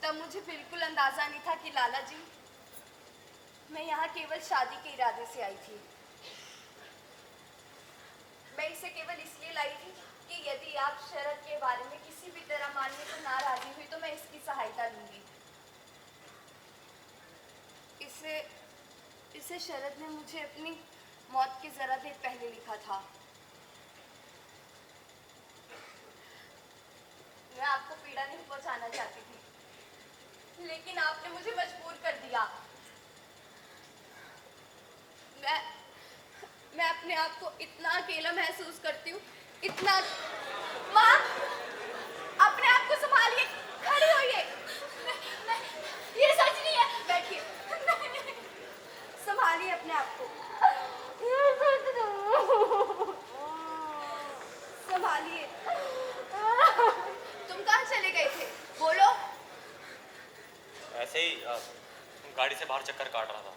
तब मुझे बिल्कुल अंदाजा नहीं था कि लाला जी, मैं यहाँ केवल शादी के इरादे से आई थी। मैं इसे केवल इसलिए लाई थी कि यदि आप शरद के बारे में किसी भी तरह मानने को नाराजी हुई तो मैं इसकी सहायता लूंगी। इसे शरद ने मुझे अपनी मौत के जरा देर पहले लिखा था। मैं आपको पीड़ा नहीं पहुंचाना चाहती थी, लेकिन आपने मुझे मजबूर कर दिया। मैं अपने आप को इतना अकेला महसूस करती हूँ, इतना। माँ, अपने आप को संभालिए, खड़ी होइए। ये सच नहीं है। बैठिए, संभालिए अपने आप को, संभालिए। तुम कहाँ चले गए थे? बोलो। ऐसे ही गाड़ी से बाहर चक्कर काट रहा था,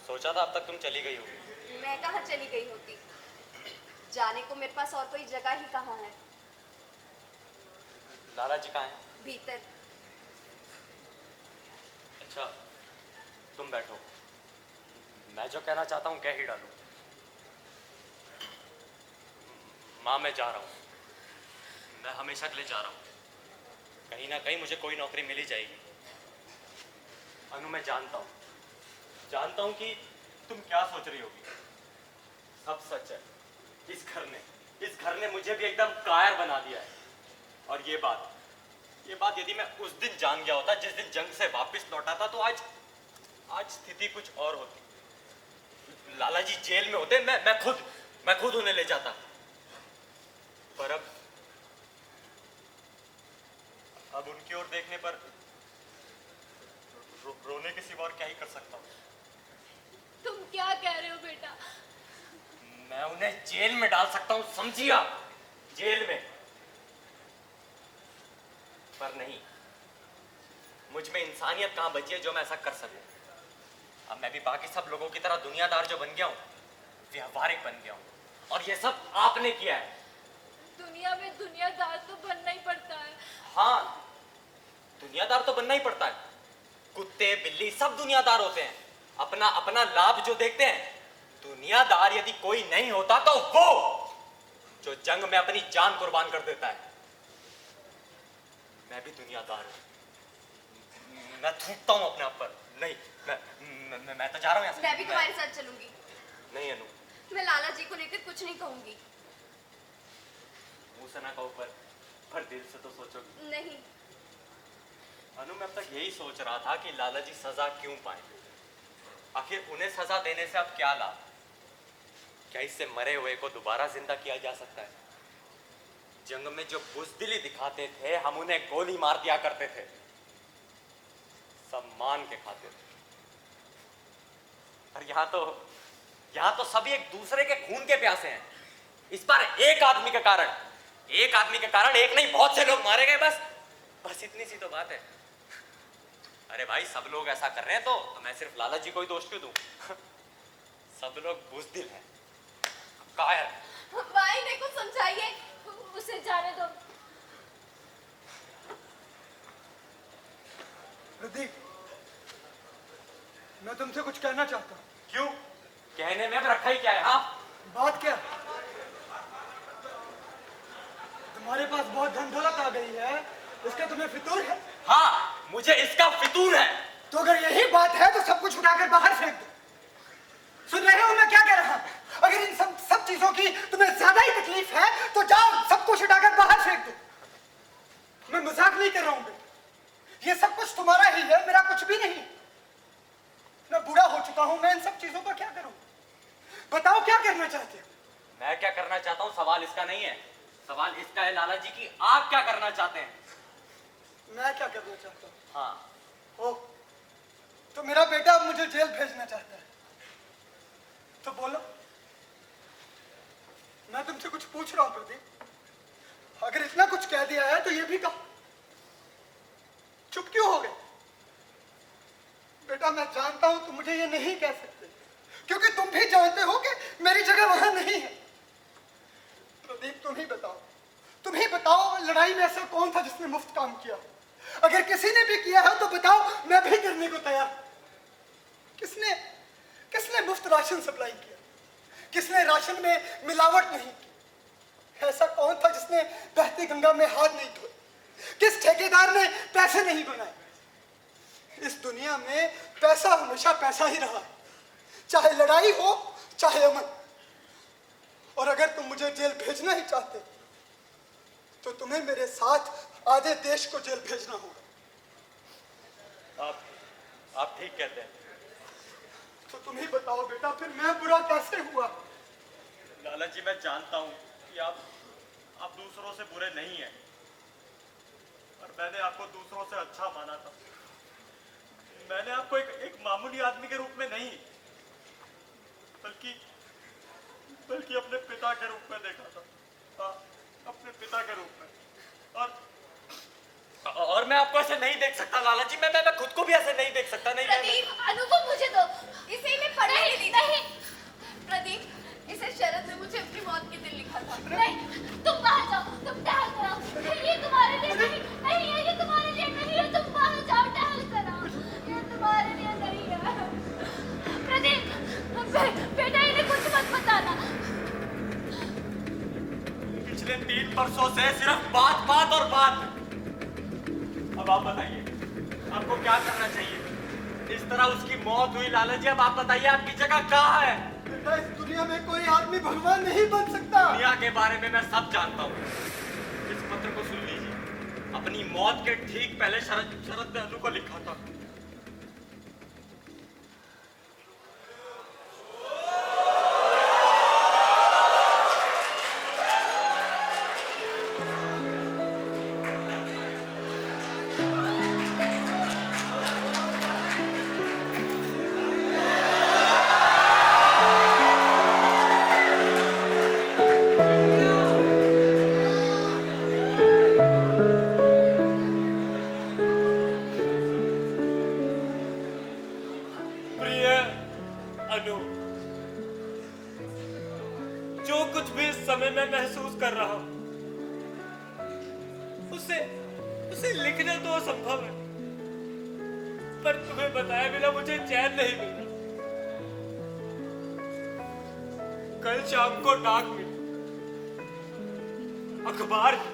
सोचा था अब तक तुम चली गई होगी। मैं कहाँ चली गई होती? जाने को मेरे पास और कोई जगह ही कहाँ है। लाला जी कहाँ हैं? भीतर। अच्छा, तुम बैठो, मैं जो कहना चाहता हूँ कह ही डालूं। माँ, मैं जा रहा हूँ, मैं हमेशा के लिए जा रहा हूँ। कहीं ना कहीं मुझे कोई नौकरी मिल ही जाएगी। अनु, मैं जानता हूँ कि तुम क्या सोच रही होगी। सब सच है। इस घर ने मुझे भी एकदम कायर बना दिया है। और ये बात यदि मैं उस दिन जान गया होता, जिस दिन जंग से वापस लौटा था, तो आज स्थिति कुछ और होती। लाला जी जेल में होते, मैं खुद उन्हें ले जाता। पर अब उनकी ओर देखने पर रोने के सिवा और क्या ही कर सकता हूँ। तुम क्या कह रहे हो बेटा? मैं उन्हें जेल में डाल सकता हूं, समझिए आप, जेल में। पर नहीं, मुझ में इंसानियत कहां बची है जो मैं ऐसा कर सकूं। अब मैं भी बाकी सब लोगों की तरह दुनियादार जो बन गया हूं, व्यवहारिक बन गया हूं, और ये सब आपने किया है। दुनिया में दुनियादार तो बनना ही पड़ता है। हाँ, दुनियादार तो बनना ही पड़ता है। कुत्ते बिल्ली सब दुनियादार होते हैं, अपना अपना लाभ जो देखते हैं। दुनियादार यदि कोई नहीं होता तो वो जो जंग में अपनी जान कुर्बान कर देता है। मैं भी दुनियादार हूं, मैं थूकता हूं अपने आप पर। नहीं, मैं तो जा रहा हूं यहाँ से। मैं भी तुम्हारे साथ चलूंगी। नहीं अनु, मैं लाला जी को लेकर कुछ नहीं कहूंगी। मुंह से ना कहो, पर दिल से तो सोचोगी। नहीं। अनु, मैं अब तक यही सोच रहा था कि लाला जी सजा क्यों पाए। आखिर उन्हें सजा देने से अब क्या लाभ? क्या इससे मरे हुए को दोबारा जिंदा किया जा सकता है? जंग में जो बुज़दिली दिखाते थे, हम उन्हें गोली मार दिया करते थे, सम्मान के खातिर। और यहाँ तो सभी एक दूसरे के खून के प्यासे हैं। इस बार एक आदमी के कारण एक नहीं बहुत से लोग मारे गए। बस इतनी सी तो बात है। अरे भाई, सब लोग ऐसा कर रहे हैं तो मैं सिर्फ लाला जी को ही दोष क्यों दूं? सब लोग बुज़दिल हैं, कायर। भाई ने कुछ समझाइए। उसे जाने दो। प्रदीप, मैं तुमसे कुछ कहना चाहता हूँ। क्यों? कहने में अब रखा ही क्या है? हाँ, बात क्या? तुम्हारे पास बहुत धन दौलत आ गई है, इसका तुम्हें फितूर है? हाँ, मुझे इसका फितूर है। तो अगर यही बात है तो सब कुछ उठाकर बाहर फेंक दो। सुन रहे हो मैं क्या कह रहा हूं? अगर इन सब चीजों की तुम्हें ज्यादा ही तकलीफ है तो जाओ, सब कुछ उठाकर बाहर फेंक दो। मैं मजाक नहीं कर रहा हूं बेटा। ये सब कुछ तुम्हारा ही है, मेरा कुछ भी नहीं। मैं बूढ़ा हो चुका हूं, मैं इन सब चीजों का क्या करूं? बताओ क्या करना चाहते हो? मैं क्या करना चाहता हूँ सवाल इसका नहीं है। सवाल इसका है लाला जी की आप क्या करना चाहते हैं? मैं क्या करना चाहता हूँ? हाँ। ओ, तो मेरा बेटा अब मुझे जेल भेजना चाहता है, तो बोलो। मैं तुमसे कुछ पूछ रहा हूं प्रदीप। अगर इतना कुछ कह दिया है तो ये भी कहो। चुप क्यों हो गए? बेटा, मैं जानता हूं तुम मुझे ये नहीं कह सकते, क्योंकि तुम भी जानते हो कि मेरी जगह वहां नहीं है। प्रदीप, तुम ही बताओ लड़ाई में ऐसा कौन था जिसने मुफ्त काम किया? अगर किसी ने भी किया है तो बताओ, मैं भी करने को तैयार। किसने मुफ्त राशन सप्लाई किया? किसने राशन में मिलावट नहीं की? ऐसा कौन था जिसने बहती गंगा में हाथ नहीं धोए? किस ठेकेदार ने पैसे नहीं बनाए? इस दुनिया में पैसा हमेशा पैसा ही रहा है, चाहे लड़ाई हो चाहे अमन। और अगर तुम मुझे जेल भेजना ही चाहते तो तुम्हें मेरे साथ आधे देश को जेल भेजना होगा। आप ठीक कहते हैं। तो तुम ही बताओ बेटा, फिर मैं बुरा कैसे हुआ? लाला जी, मैं जानता हूँ कि आप दूसरों से बुरे नहीं हैं, और मैंने आपको दूसरों से अच्छा माना था। मैंने आपको एक मामूली आदमी के रूप में नहीं, बल्कि अपने पिता के रूप में देखा था। हाँ, अपने पिता के रूप में। और मैं आपको ऐसे नहीं देख सकता लाला जी। मैं खुद को भी ऐसे नहीं देख सकता। नहीं, प्रदीप, अनु को मुझे दो। इसे मैं पढ़ने दी थी। प्रदीप, इसे शरद ने मुझे अपनी मौत के दिन लिखा था। नहीं, तुम बाहर जाओ, तुम टहल कर आओ। ये तुम्हारे लिए नहीं है, ये तुम्हारे लिए नहीं है। तुम बाहर जाओ, टहल कर आओ। ये तुम्हारे लिए नहीं है। प्रदीप, बेटा, इन्हें कुछ मत बताना। पिछले 3 वर्षों से सिर्फ बात और बात। अब आप बताइए, आपको क्या करना चाहिए? इस तरह उसकी मौत हुई लाला जी, अब आप बताइए आपकी जगह कहाँ है? बेटा, इस दुनिया में कोई आदमी भगवान नहीं बन सकता। दुनिया के बारे में मैं सब जानता हूँ। इस पत्र को सुन लीजिए। अपनी मौत के ठीक पहले शरद ने अनु को लिखा था। अनु, जो कुछ भी इस समय मैं महसूस कर रहा हूं उसे लिखना तो असंभव है, पर तुम्हें बताए बिना मुझे चैन नहीं मिला। कल शाम को डाक मिली, अखबार में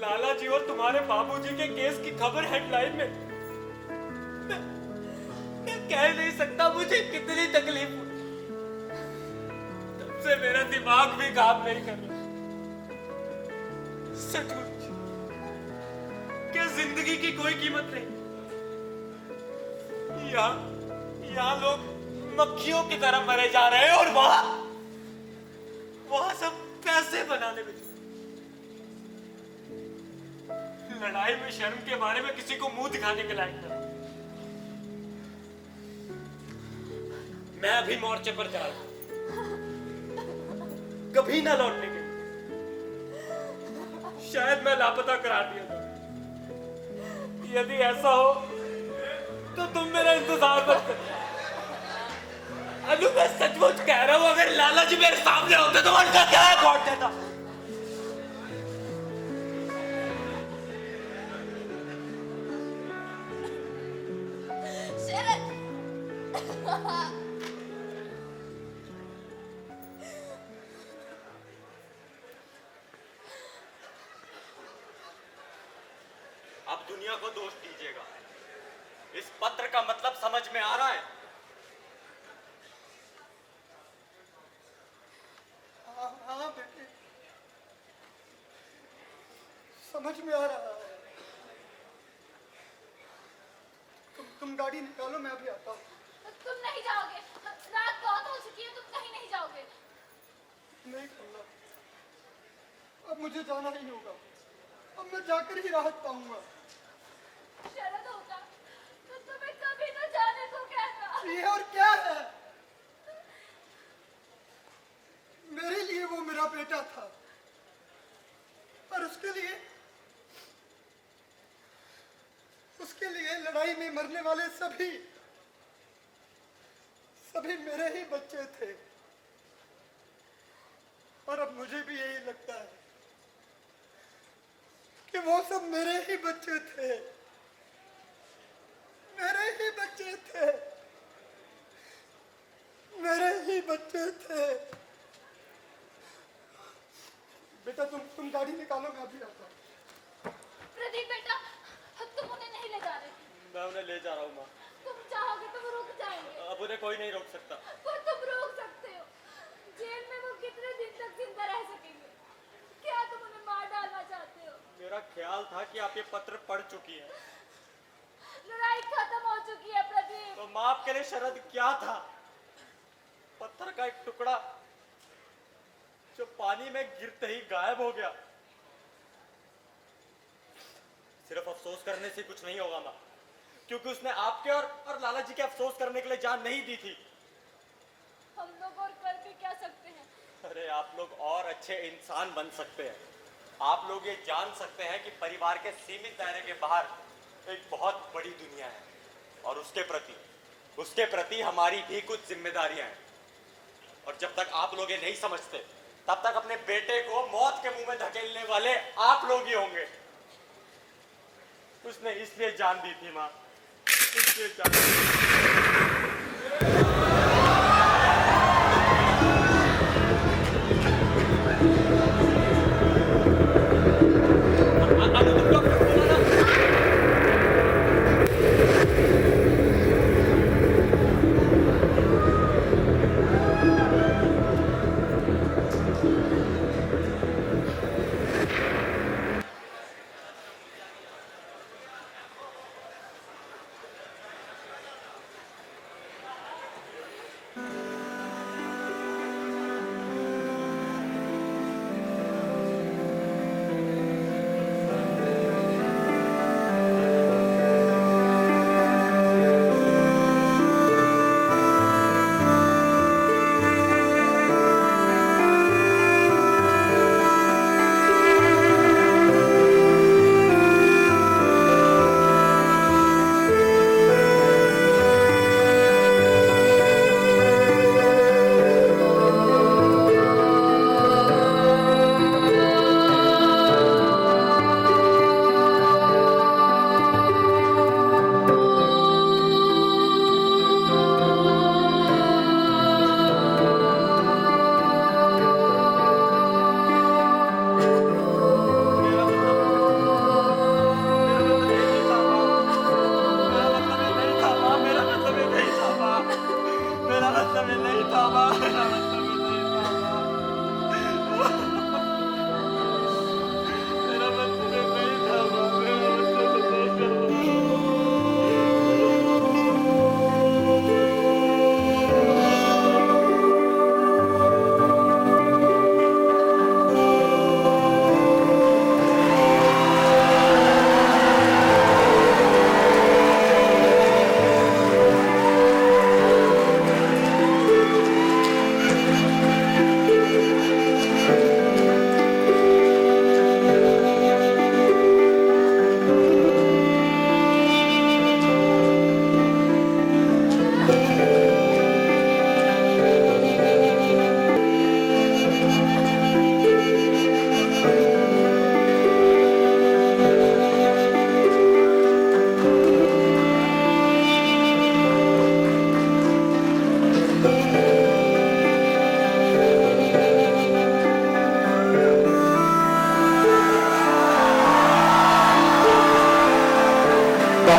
लाला जी और तुम्हारे बाबूजी के केस की खबर हेडलाइन में। मैं कह नहीं सकता मुझे कितनी तकलीफ हुई। तब से मेरा दिमाग भी काम नहीं कर रहा। सचमुच क्या जिंदगी की कोई कीमत नहीं? यहाँ लोग मक्खियों की तरह मरे जा रहे हैं और वहां सब पैसे बनाने में। लड़ाई में शर्म के बारे में किसी को मुंह दिखाने के लायक नहीं। मैं अभी मोर्चे पर जा रहा हूं, कभी ना लौटने के। शायद मैं लापता करा दिया था। यदि ऐसा हो तो तुम मेरा इंतजार मत करना। अनु, मैं सचमुच कह रहा हूं, अगर लाला जी मेरे सामने होते तो उनका क्या रिकॉर्ड देता। अब दुनिया को दोष दीजिएगा, इस पत्र का मतलब समझ में आ रहा है? हाँ बेटे, समझ में आ रहा है। तुम गाड़ी निकालो, मैं अभी आता हूँ। तुम नहीं जाओगे, रात बहुत हो चुकी है, तुम कहीं नहीं जाओगे। नहीं करना, अब मुझे जाना ही होगा। अब मैं जाकर ही राहत पाऊंगा। शरद होता तो तुम्हें कभी न जाने को कहता। ये और क्या है? मेरे लिए वो मेरा बेटा था, पर उसके लिए लड़ाई में मरने वाले सभी मेरे ही बच्चे थे। और अब मुझे भी यही लगता है कि वो सब मेरे ही बच्चे थे, मेरे ही बच्चे थे, मेरे ही बच्चे थे। बेटा तुम गाड़ी निकालो, मैं अभी आता हूँ। प्रदीप बेटा, तुम उन्हें नहीं ले जा रहे। मैं उन्हें ले जा रहा हूँ माँ। तुम चाहोगे तो वो रुक जाएंगे। अब उन्हें कोई नहीं रोक सकता। पर तुम रोक सकते हो। जेल में वो कितने दिन तक जिंदा रह सकेंगे? क्या तुम उन्हें मार डालना चाहते हो? मेरा ख्याल था कि आप ये पत्र पढ़ चुकी हैं। लड़ाई खत्म हो चुकी है प्रदीप। तो माँ आपके लिए शरद क्या था? पत्थर का एक टुकड़ा जो पानी में गिरते ही गायब हो गया। सिर्फ अफसोस करने से कुछ नहीं होगा माँ, क्योंकि उसने आपके और लाला जी के अफसोस करने के लिए जान नहीं दी थी। हम लोग और कर भी क्या सकते हैं? अरे आप लोग और अच्छे इंसान बन सकते हैं। आप लोग ये जान सकते हैं कि परिवार के सीमित दायरे के बाहर एक बहुत बड़ी दुनिया है और उसके प्रति हमारी भी कुछ जिम्मेदारियां हैं। और जब तक आप लोग ये नहीं समझते, तब तक अपने बेटे को मौत के मुंह में धकेलने वाले आप लोग ही होंगे। उसने इसलिए जान दी थी माँ, इसलिए जान दी थी।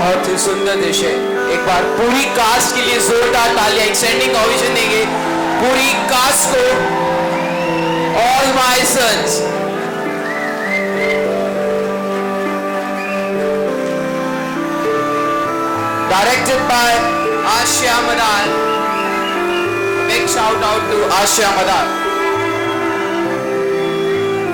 बहुत ही सुंदर दृश्य है। एक बार पूरी कास्ट के लिए जोरदार तालियां, एक स्टैंडिंग ओवेशन देंगे पूरी कास्ट को। All my sons. Directed by Ashya Madar. Big shout out to Ashya Madar.